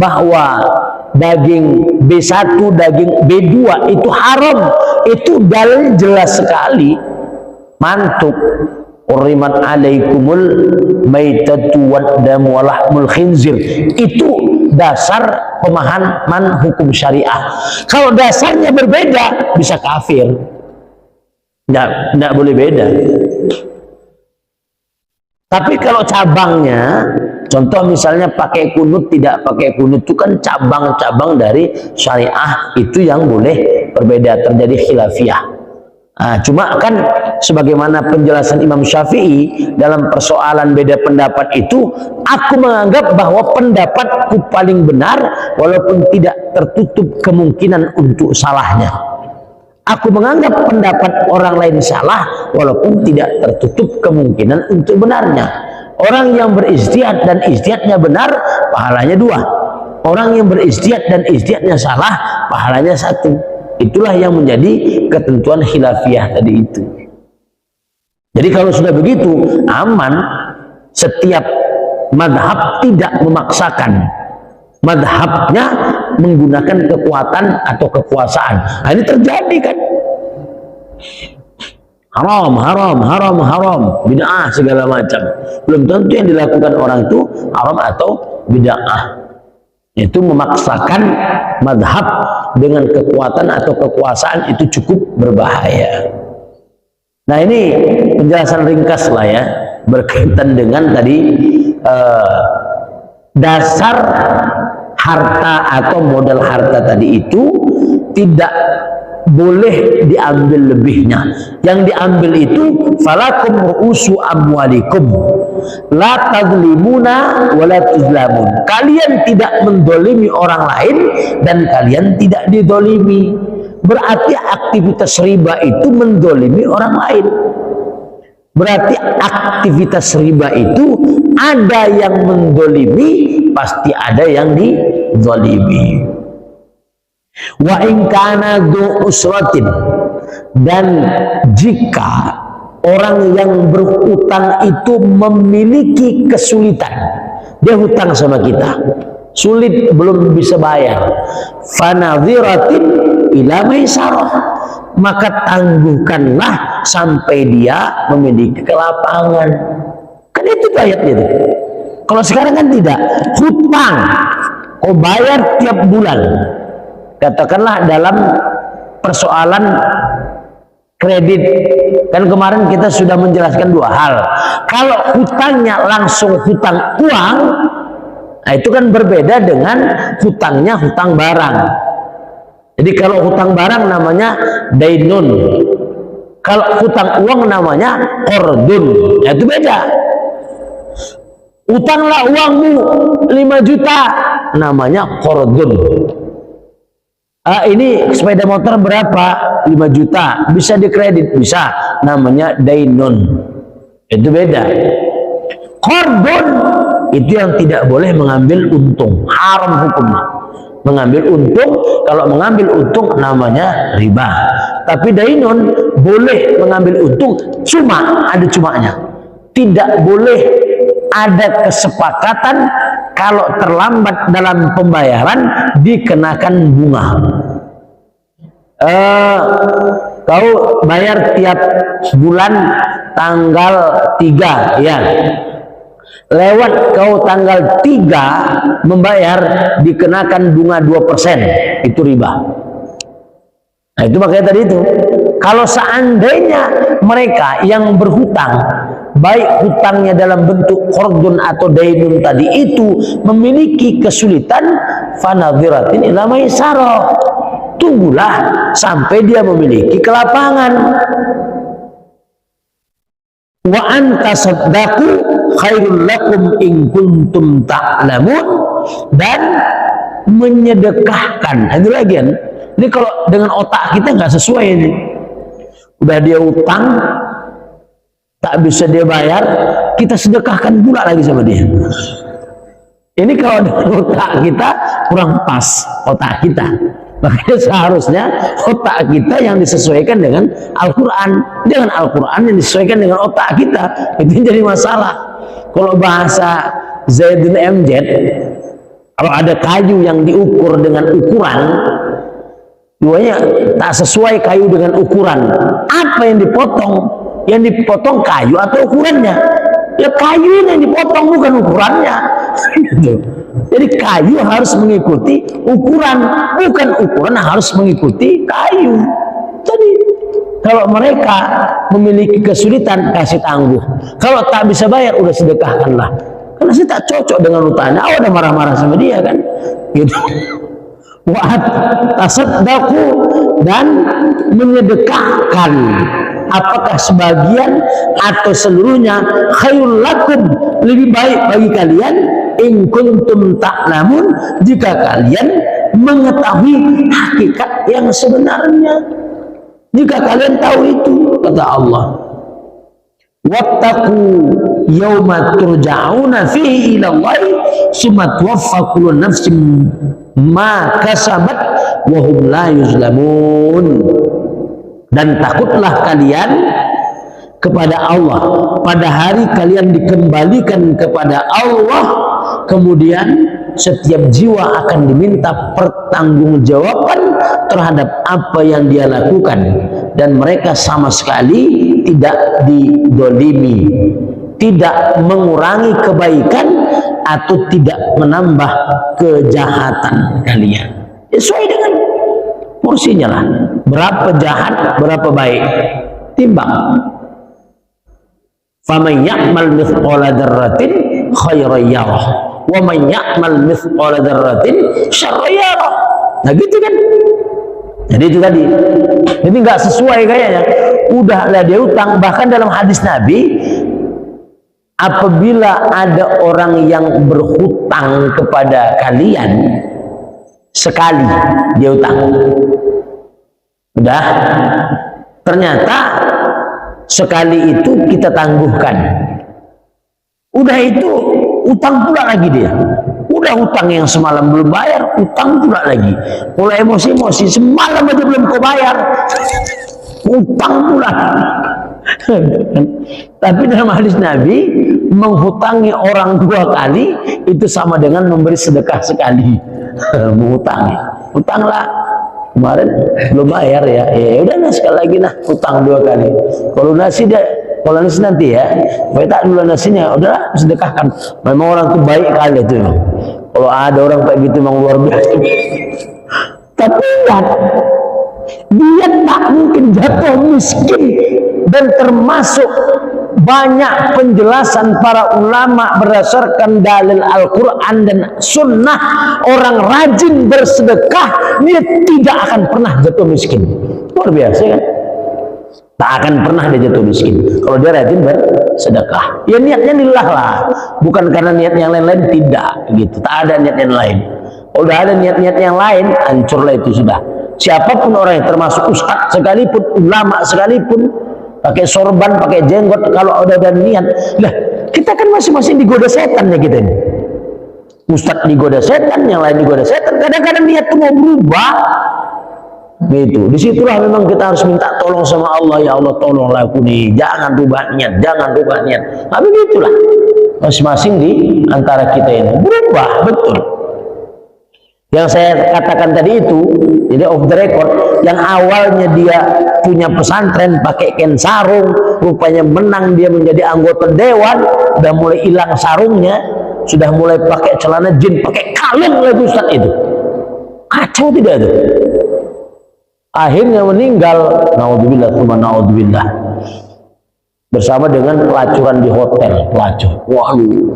bahwa daging B1, daging B2 itu haram. Itu dalil jelas sekali, mantuk. Urimat alaikumul maitatu waddamu walahmul khinzir. Itu dasar pemahaman hukum syariah. Kalau dasarnya berbeda, bisa kafir. Nggak boleh beda. Tapi kalau cabangnya, contoh misalnya pakai kunut, tidak pakai kunut, itu kan cabang-cabang dari syariah, itu yang boleh berbeda, terjadi khilafiyah. Nah, cuma kan sebagaimana penjelasan Imam Syafi'i dalam persoalan beda pendapat itu, aku menganggap bahwa pendapatku paling benar walaupun tidak tertutup kemungkinan untuk salahnya. Aku menganggap pendapat orang lain salah walaupun tidak tertutup kemungkinan untuk benarnya. Orang yang berijtihad dan ijtihadnya benar, pahalanya 2. Orang yang berijtihad dan ijtihadnya salah, pahalanya 1. Itulah yang menjadi ketentuan khilafiyah tadi itu. Jadi kalau sudah begitu, aman. Setiap madhab tidak memaksakan. Madhabnya menggunakan kekuatan atau kekuasaan. Nah, ini terjadi kan. Haram, bid'ah segala macam. Belum tentu yang dilakukan orang itu haram atau bid'ah. Itu memaksakan madhab dengan kekuatan atau kekuasaan, itu cukup berbahaya. Nah, ini penjelasan ringkas lah ya, berkaitan dengan tadi dasar harta atau modal harta tadi itu tidak boleh diambil lebihnya. Yang diambil itu falakum ru'usu amwalikum la tazlimuna wa la tuzlamun. Kalian tidak mendolimi orang lain dan kalian tidak didolimi. Berarti aktivitas riba itu mendolimi orang lain. Berarti aktivitas riba itu ada yang mendolimi, pasti ada yang didolimi. Wa in kana du usratin, dan jika orang yang berhutang itu memiliki kesulitan, dia hutang sama kita, sulit, belum bisa bayar, fanadhiratin ila maisarah, maka tangguhkanlah sampai dia memiliki kelapangan. Kan itu ayatnya itu. Kalau sekarang kan tidak, hutang kau bayar tiap bulan. Katakanlah dalam persoalan kredit, kan kemarin kita sudah menjelaskan 2 hal. Kalau hutangnya langsung hutang uang, nah itu kan berbeda dengan hutangnya hutang barang. Jadi kalau hutang barang namanya dainun, kalau hutang uang namanya qardun. Nah, itu beda. Utanglah uangmu 5 juta, namanya qardun. Ini sepeda motor berapa? 5 juta. Bisa dikredit? Bisa. Namanya dainun. Itu beda. Qardun itu yang tidak boleh mengambil untung. Haram hukumnya. Mengambil untung, kalau mengambil untung namanya riba. Tapi dainun boleh mengambil untung, cuma ada cumanya. Tidak boleh ada kesepakatan kalau terlambat dalam pembayaran dikenakan bunga. kau bayar tiap bulan tanggal 3 ya. Lewat kau tanggal 3 membayar dikenakan bunga 2%, itu riba. Nah itu makanya tadi itu, kalau seandainya mereka yang berhutang, baik hutangnya dalam bentuk qardun atau dainun tadi itu memiliki kesulitan, fanadhiratin ila maisarah, tunggulah sampai dia memiliki kelapangan. Wa antasaddaqu khairul lakum in kuntum ta'lamun, dan menyedekahkan. Itu lagi kan, ini kalau dengan otak kita nggak sesuai ini. Udah dia utang tak bisa dia bayar, kita sedekahkan pula lagi sama dia. Ini kalau dengan otak kita kurang pas, otak kita. Makanya seharusnya otak kita yang disesuaikan dengan Al-Quran, jangan Al-Quran yang disesuaikan dengan otak kita. Itu jadi masalah. Kalau bahasa Zaidun MZ, kalau ada kayu yang diukur dengan ukuran, duanya tak sesuai kayu dengan ukuran, apa yang dipotong? Yang dipotong kayu atau ukurannya? Ya kayu yang dipotong, bukan ukurannya. Gitu. Jadi kayu harus mengikuti ukuran, bukan ukuran harus mengikuti kayu. Jadi kalau mereka memiliki kesulitan, kasih tangguh. Kalau tak bisa bayar, udah sedekahkanlah. Karena saya tak cocok dengan utangnya. Udah marah-marah sama dia kan. Gitu. Wa tasaddaqu, dan menyedekahkan, apakah sebagian atau seluruhnya, khairul lakum, lebih baik bagi kalian, in kuntum ta'lamun, jika kalian mengetahui hakikat yang sebenarnya, jika kalian tahu itu, kata Allah. Wattaqu yawma turja'una fihi ila Allah summa tuwaffa kullu nafsin ma kasabat wa hum la yuzlamun. Dan takutlah kalian kepada Allah pada hari kalian dikembalikan kepada Allah, kemudian setiap jiwa akan diminta pertanggungjawaban terhadap apa yang dia lakukan, dan mereka sama sekali tidak didolimi, tidak mengurangi kebaikan atau tidak menambah kejahatan kalian. Sesuai dengan porsinya lah, berapa jahat berapa baik, timbang. Faman ya'mal mithqala dzarratin khairan yarah wa man ya'mal mithqala dzarratin syarran yarah. Nah gitu kan. Jadi itu tadi, ini nggak sesuai kayaknya. Udahlah dia utang. Bahkan dalam hadis Nabi, apabila ada orang yang berhutang kepada kalian sekali, dia utang, udah, ternyata sekali itu kita tangguhkan, udah itu utang pula lagi dia. Udah utang yang semalam belum bayar, utang pula lagi. Mulai emosi-emosi, semalam aja belum kau bayar, utang pula. Tapi dalam hadis Nabi, menghutangi orang 2 kali itu sama dengan memberi sedekah sekali. Menghutangi, utanglah kemarin belum bayar ya, ya udah nah sekali lagi nah, utang 2 kali. Kalau nasi dia, kalau nasi nanti ya, tak dulu nasinya, udah sedekahkan. Memang orang itu baik kali itu. Kalau ada orang kayak gitu memang luar biasa. Tapi ingat, dia tak mungkin jatuh miskin. Dan termasuk banyak penjelasan para ulama berdasarkan dalil Al-Quran dan Sunnah, orang rajin bersedekah dia tidak akan pernah jatuh miskin. Luar biasa kan? Tak akan pernah dia jatuh miskin kalau dia rajin bersedekah. Ya niatnya lillah lah, bukan karena niat yang lain-lain, tidak gitu. Tak ada niat yang lain. Kalau udah ada niat-niat yang lain, hancurlah itu sudah. Siapapun orang yang termasuk ustaz sekalipun, ulama sekalipun, pakai sorban, pakai jenggot, kalau udah ada niat, lah kita kan masing-masing digoda setan ya kita ini. Ustaz digoda setan, yang lain digoda setan. Kadang-kadang niat itu mau berubah. Gitu. Disitulah memang kita harus minta tolong sama Allah. Ya Allah, tolonglah aku nih, jangan rubah niat, jangan rubah niat. Tapi begitulah masing-masing di antara kita ini berubah, betul. Yang saya katakan tadi itu, jadi off the record, yang awalnya dia punya pesantren pakai kain sarung, rupanya menang dia menjadi anggota dewan, udah mulai hilang sarungnya, sudah mulai pakai celana jin, pakai kalung lagi Ustaz itu. Kacau tidak itu? Akhirnya meninggal, naudzubillah, naudzubillah, bersama dengan pelacuran di hotel, pelacur. Waduh,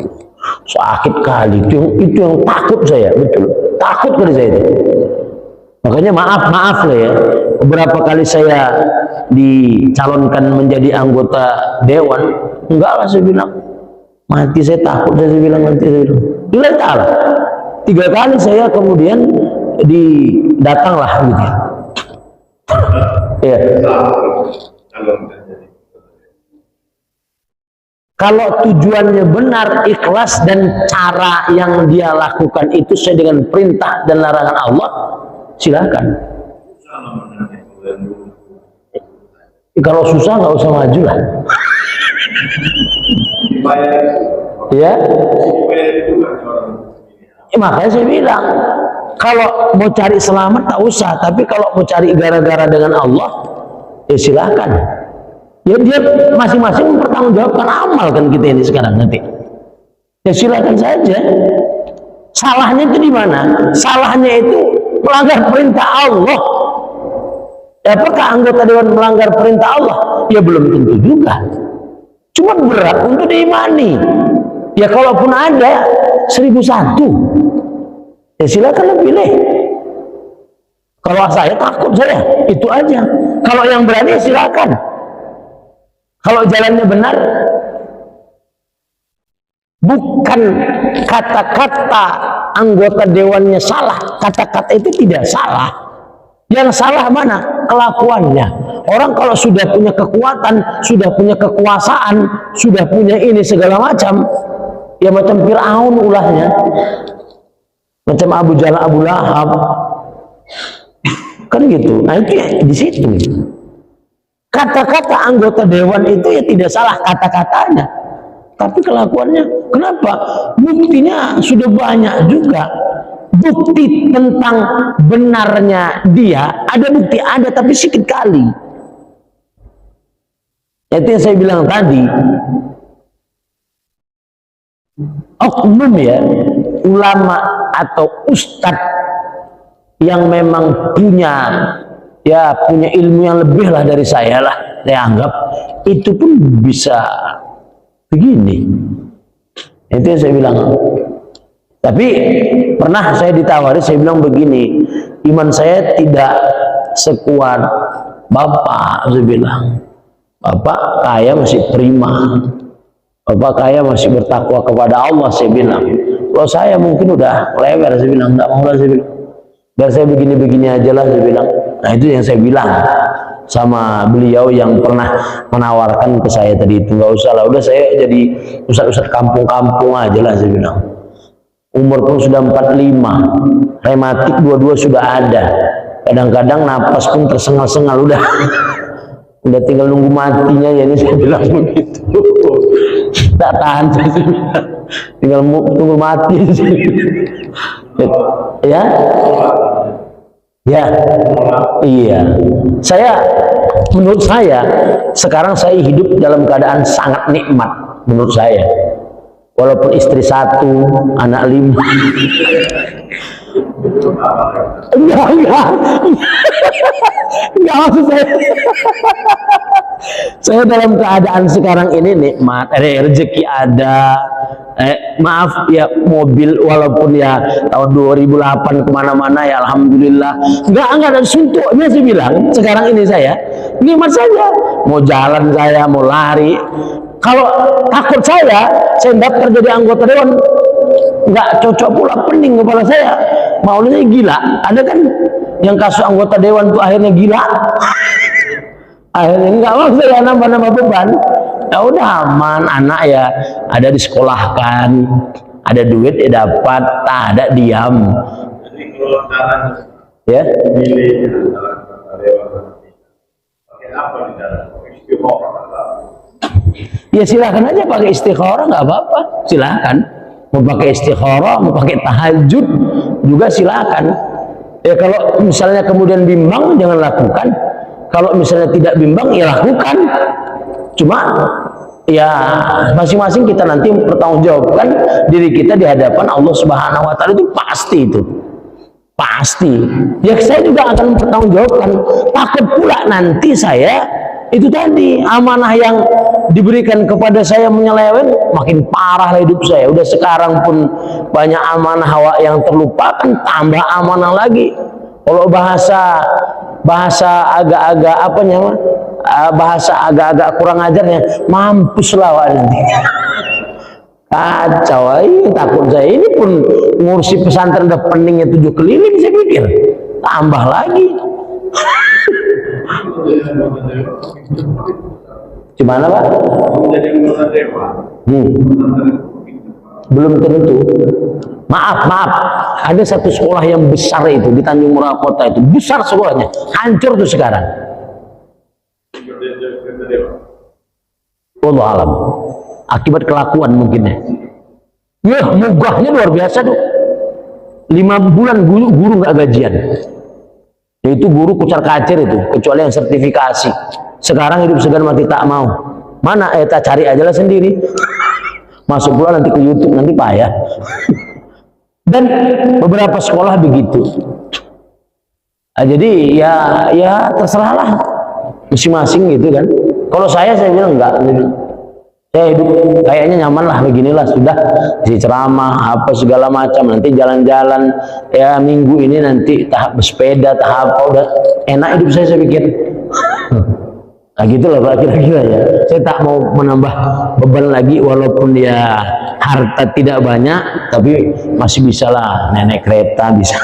sakit kali. Itu yang takut saya, betul. Takut kali saya itu. Makanya maaf lah ya. Beberapa kali saya dicalonkan menjadi anggota dewan, enggak lah saya bilang. Mati saya takut, saya bilang nanti saya bilang. Lihat Allah. 3 kali saya kemudian datanglah gitu. Ya. Kalau tujuannya benar, ikhlas, dan cara yang dia lakukan itu sesuai dengan perintah dan larangan Allah, silakan. Kalau susah nggak usah maju lah. Ya. Makanya saya bilang, kalau mau cari selamat tak usah, tapi kalau mau cari gara-gara dengan Allah, ya silakan. Ya dia masing-masing mempertanggungjawabkan amal kan kita ini sekarang nanti. Ya silakan saja. Salahnya itu di mana? Salahnya itu melanggar perintah Allah. Apakah anggota dewan melanggar perintah Allah? Ya belum tentu juga. Cuma berat untuk diimani. Ya kalaupun ada 1001, ya silakan pilih. Kalau saya takut saya, itu aja. Kalau yang berani ya silakan. Kalau jalannya benar, bukan kata-kata anggota dewannya salah, kata-kata itu tidak salah. Yang salah mana? Kelakuannya. Orang kalau sudah punya kekuatan, sudah punya kekuasaan, sudah punya ini segala macam, ya macam Fir'aun ulahnya, macam Abu Jahal, Abu Lahab, kan gitu. Nah itu ya di situ. Kata-kata anggota dewan itu ya tidak salah kata-katanya, tapi kelakuannya. Kenapa? Buktinya sudah banyak juga. Bukti tentang benarnya dia ada, bukti ada, tapi sedikit kali. Itu yang saya bilang tadi, oknum ya, ulama atau ustadz yang memang punya ilmu yang lebih lah dari saya lah, saya anggap itu pun bisa begini. Itu yang saya bilang. Tapi pernah saya ditawari, saya bilang begini, iman saya tidak sekuat Bapak. Saya bilang, Bapak kaya masih prima, Bapak kaya masih bertakwa kepada Allah. Saya bilang, kalau saya mungkin udah lewer. Saya bilang, enggak mau lah, saya bilang, biar saya begini-begini aja lah, saya bilang. Nah itu yang saya bilang sama beliau yang pernah menawarkan ke saya tadi itu. Nggak usah lah, udah saya jadi ustadz kampung-kampung aja lah, saya bilang. Umur pun sudah 45, rematik dua-dua sudah ada, kadang-kadang napas pun tersengal-sengal, udah tinggal nunggu matinya ya. Ini saya bilang begitu, tak tahan saya bilang, tinggal tunggu mati ya. Ya, iya. Menurut saya, sekarang saya hidup dalam keadaan sangat nikmat. Menurut saya, walaupun istri 1, anak 5. Enggak maksud saya. Saya dalam keadaan sekarang ini nikmat, rezeki ada. Maaf ya, mobil walaupun ya tahun 2008 kemana-mana ya alhamdulillah, enggak ada suntuknya. Saya bilang sekarang ini saya nikmat saja, mau jalan saya, mau lari. Kalau takut saya daftar jadi anggota dewan, nggak cocok pula, pening kepala saya, maunya gila. Ada kan yang kasus anggota dewan tuh akhirnya gila, akhirnya nggak mau saya nambah-nambah beban. Ya udah aman, anak ya ada disekolahkan, ada duit ya dapat, tak ada diam. Jadi kalau sekarang Ya, milih antara dewan, pakai apa di dalam istikharah? ya silakan aja pakai istikharah, nggak apa-apa, silakan. mau pakai istikharah, mau pakai tahajud juga silakan. Ya kalau misalnya kemudian bimbang jangan lakukan. Kalau misalnya tidak bimbang ya lakukan. Cuma ya masing-masing kita nanti pertanggungjawabkan diri kita di hadapan Allah Subhanahu wa taala, itu pasti itu. Pasti. Ya saya juga akan mempertanggungjawabkan. Takut pula nanti saya itu tadi amanah yang diberikan kepada saya menyeleweng, makin parah hidup saya. Udah sekarang pun banyak amanah yang terlupakan, tambah amanah lagi. Kalau bahasa agak-agak apa namanya, bahasa agak-agak kurang ajarnya, mampus lah nanti. Kacau, takut saya ini pun ngurusi pesantren udah peningnya 7 keliling, saya pikir tambah lagi. Gimana Pak? Belum tentu. Maaf, ada satu sekolah yang besar itu di Tanjung Murah Kota, itu besar sekolahnya, hancur tuh sekarang. Wallahu alam. Akibat kelakuan mungkin ya. Ya, mugahnya luar biasa tuh. 5 bulan guru nggak gajian. Itu guru kucar kacir itu, kecuali yang sertifikasi. Sekarang hidup segan mati tak mau. Mana? Tak cari aja lah sendiri. Masuk pula nanti ke YouTube, nanti payah. Dan beberapa sekolah begitu. Nah, jadi ya terserahlah masing-masing gitu kan. Kalau saya bilang enggak. Saya hidup kayaknya nyaman lah, beginilah sudah, si ceramah apa segala macam, nanti jalan-jalan ya minggu ini nanti tahap bersepeda, tahap apa, udah enak hidup saya pikir. Nah gitulah Pak kira-kira ya. Saya tak mau menambah beban lagi, walaupun ya harta tidak banyak, tapi masih bisa lah, nenek kereta bisa.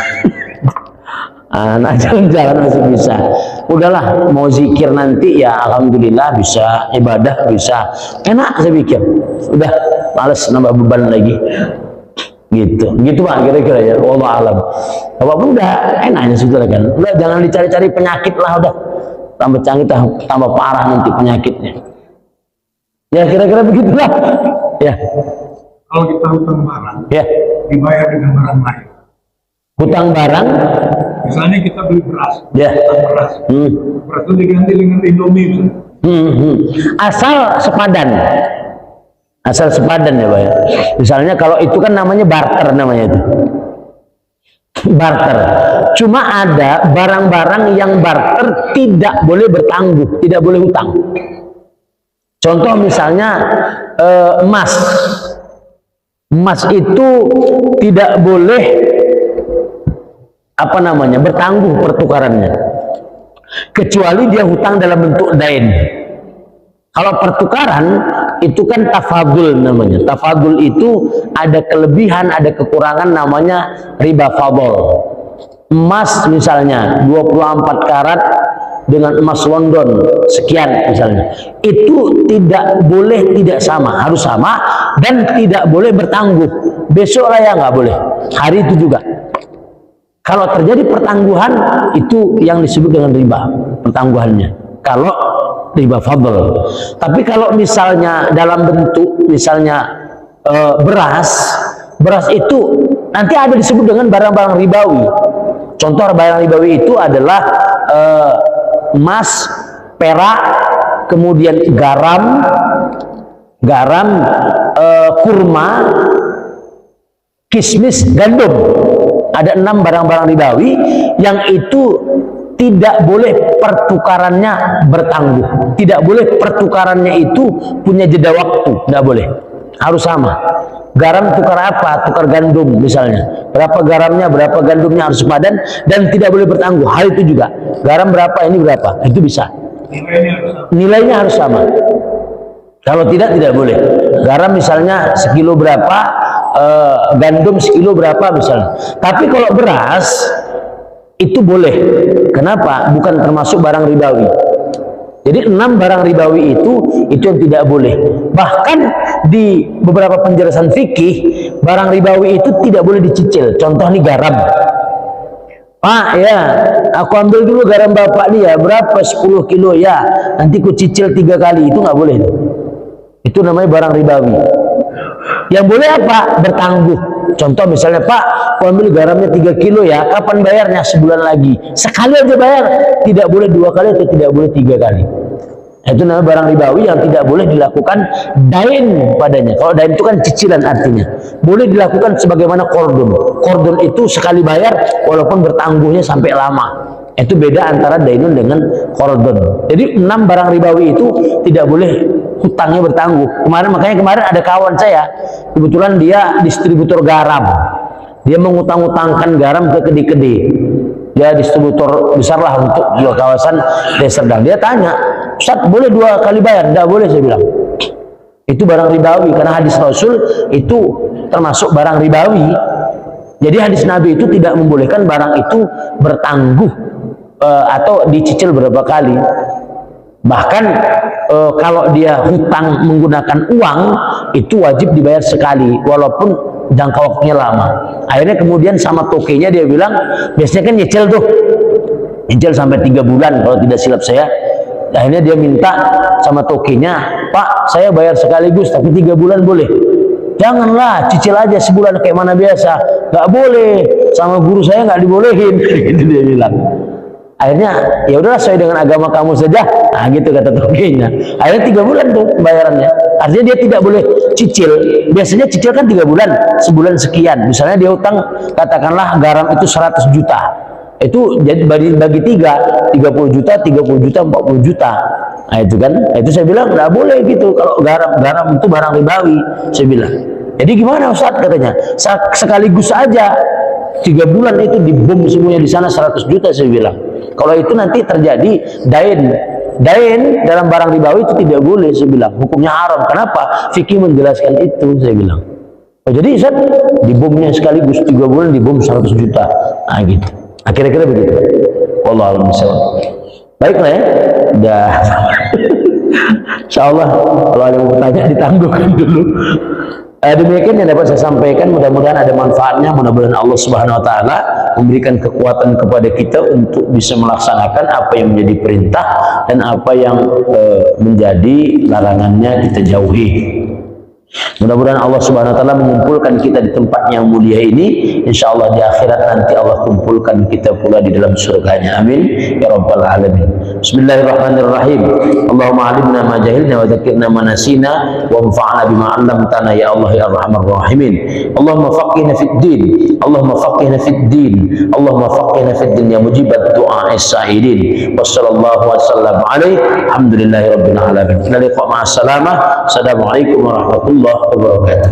Anak jalan-jalan masih bisa. Udahlah, mau zikir nanti ya alhamdulillah bisa, ibadah bisa, enak saya pikir. Udah males nambah beban lagi. Gitu Pak kira-kira ya. Wallahu alam. Apapun udah enaknya sudah kan. Udah jangan dicari-cari penyakit lah, udah tambah canggih tambah parah nanti penyakitnya. Ya kira-kira begitulah. Ya. Kalau kita hutang barang, ya dibayar dengan barang lain. Hutang barang. Misalnya kita beli beras, ya. beras itu diganti dengan Indomie. Asal sepadan ya Pak ya. Misalnya kalau itu kan namanya barter, namanya itu barter. Cuma ada barang-barang yang barter tidak boleh bertangguh, tidak boleh hutang. Contoh misalnya emas itu tidak boleh bertangguh pertukarannya, kecuali dia hutang dalam bentuk dain. Kalau pertukaran itu kan tafadul namanya. Tafadul itu ada kelebihan, ada kekurangan, namanya riba fadl. Emas misalnya 24 karat dengan emas London sekian misalnya, itu tidak boleh tidak sama, harus sama, dan tidak boleh bertangguh. Besok raya nggak boleh, hari itu juga. Kalau terjadi pertangguhan, itu yang disebut dengan riba pertangguhannya, kalau riba fadl. Tapi kalau misalnya dalam bentuk misalnya beras itu nanti ada disebut dengan barang-barang ribawi. Contoh barang ribawi itu adalah emas, perak, kemudian garam, kurma, kismis, gandum. Ada 6 barang-barang ribawi yang itu tidak boleh pertukarannya bertangguh, tidak boleh pertukarannya itu punya jeda waktu, tidak boleh, harus sama. Garam tukar apa? Tukar gandum misalnya, berapa garamnya, berapa gandumnya harus sepadan, dan tidak boleh bertangguh. Hal itu juga, garam berapa, ini berapa, itu bisa, nilainya harus sama. Kalau tidak boleh. Garam misalnya sekilo berapa, gandum sekilo berapa misalnya. Tapi kalau beras itu boleh. Kenapa? Bukan termasuk barang ribawi. Jadi 6 barang ribawi itu yang tidak boleh. Bahkan di beberapa penjelasan fikih, barang ribawi itu tidak boleh dicicil. Contoh nih garam. Pak ya, aku ambil dulu garam bapak dia, berapa? 10 kilo ya. Nanti ku cicil 3 kali, itu nggak boleh. Itu namanya barang ribawi. Yang boleh apa? Bertangguh. Contoh misalnya, Pak, aku ambil garamnya 3 kilo ya, kapan bayarnya? Sebulan lagi. Sekali aja bayar, tidak boleh 2 kali atau tidak boleh 3 kali. Itu namanya barang ribawi yang tidak boleh dilakukan dain padanya. Kalau dain itu kan cicilan artinya. Boleh dilakukan sebagaimana kordon. Kordon itu sekali bayar walaupun bertangguhnya sampai lama. Itu beda antara dainun dengan kordon. Jadi 6 barang ribawi itu tidak boleh hutangnya bertangguh. Makanya kemarin ada kawan saya, kebetulan dia distributor garam. Dia mengutang-utangkan garam ke kedi-kedi. Dia distributor besar lah untuk dua kawasan Desa Serdang. Dia tanya, Ustaz, boleh 2 kali bayar? Tidak boleh, saya bilang. Itu barang ribawi, karena hadis Rasul itu termasuk barang ribawi. Jadi hadis Nabi itu tidak membolehkan barang itu bertangguh atau dicicil berapa kali. Bahkan kalau dia hutang menggunakan uang, itu wajib dibayar sekali walaupun jangka waktunya lama. Akhirnya kemudian sama tokenya dia bilang, biasanya kan nyicil tuh, nyicil sampai 3 bulan kalau tidak silap saya. Akhirnya dia minta sama tokenya, Pak, saya bayar sekaligus tapi 3 bulan boleh? Janganlah, cicil aja sebulan kayak mana biasa. Gak boleh, sama guru saya nggak dibolehin. Itu dia bilang. Akhirnya ya udahlah, sesuai dengan agama kamu saja. Nah gitu kata tokenya. Akhirnya 3 bulan tuh bayarannya. Artinya dia tidak boleh cicil. Biasanya cicil kan 3 bulan, sebulan sekian. Misalnya dia utang, katakanlah garam itu 100 juta. Itu jadi bagi 3, 30 juta, 30 juta, 40 juta. Nah itu kan, itu saya bilang nggak boleh gitu. Kalau garam itu barang ribawi, saya bilang. Jadi gimana Ustaz katanya? Sekaligus aja 3 bulan itu dibom semuanya di sana 100 juta, saya bilang. Kalau itu nanti terjadi dain dalam barang ribawi itu tidak boleh, saya bilang. Hukumnya haram. Kenapa? Fikih menjelaskan itu, saya bilang. Oh, jadi Ustaz, dibomnya sekaligus 3 bulan dibom 100 juta. Nah gitu. Kira-kira begitu. Wallahu a'lam bishawab. Baiklah ya. Dah. Insyaallah kalau ada yang bertanya ditangguhkan dulu. Demikian yang dapat saya sampaikan, mudah-mudahan ada manfaatnya. Mudah-mudahan Allah Subhanahu wa taala memberikan kekuatan kepada kita untuk bisa melaksanakan apa yang menjadi perintah dan apa yang menjadi larangannya kita jauhi. Mudah-mudahan Allah Subhanahu wa taala mengumpulkan kita di tempat yang mulia ini. Insyaallah di akhirat nanti Allah kumpulkan kita pula di dalam surganya. Amin ya rabbal alamin. Bismillahirrahmanirrahim. Allahumma alimna ma jahilna wa dzakkirna ma nasina wa anfa'na bima 'allamtana ya Allah ya arhamar rahimin. Allahumma faqihna fid din. Allahumma faqihna fid din. Allahumma faqihna fid din ya mujibat du'a'is sa'ilin. Wassallallahu wasallam alaihi. Alhamdulillahi rabbil alamin. Ila liqa ma'as salamah. Assalamualaikum warahmatullahi wabarakatuh.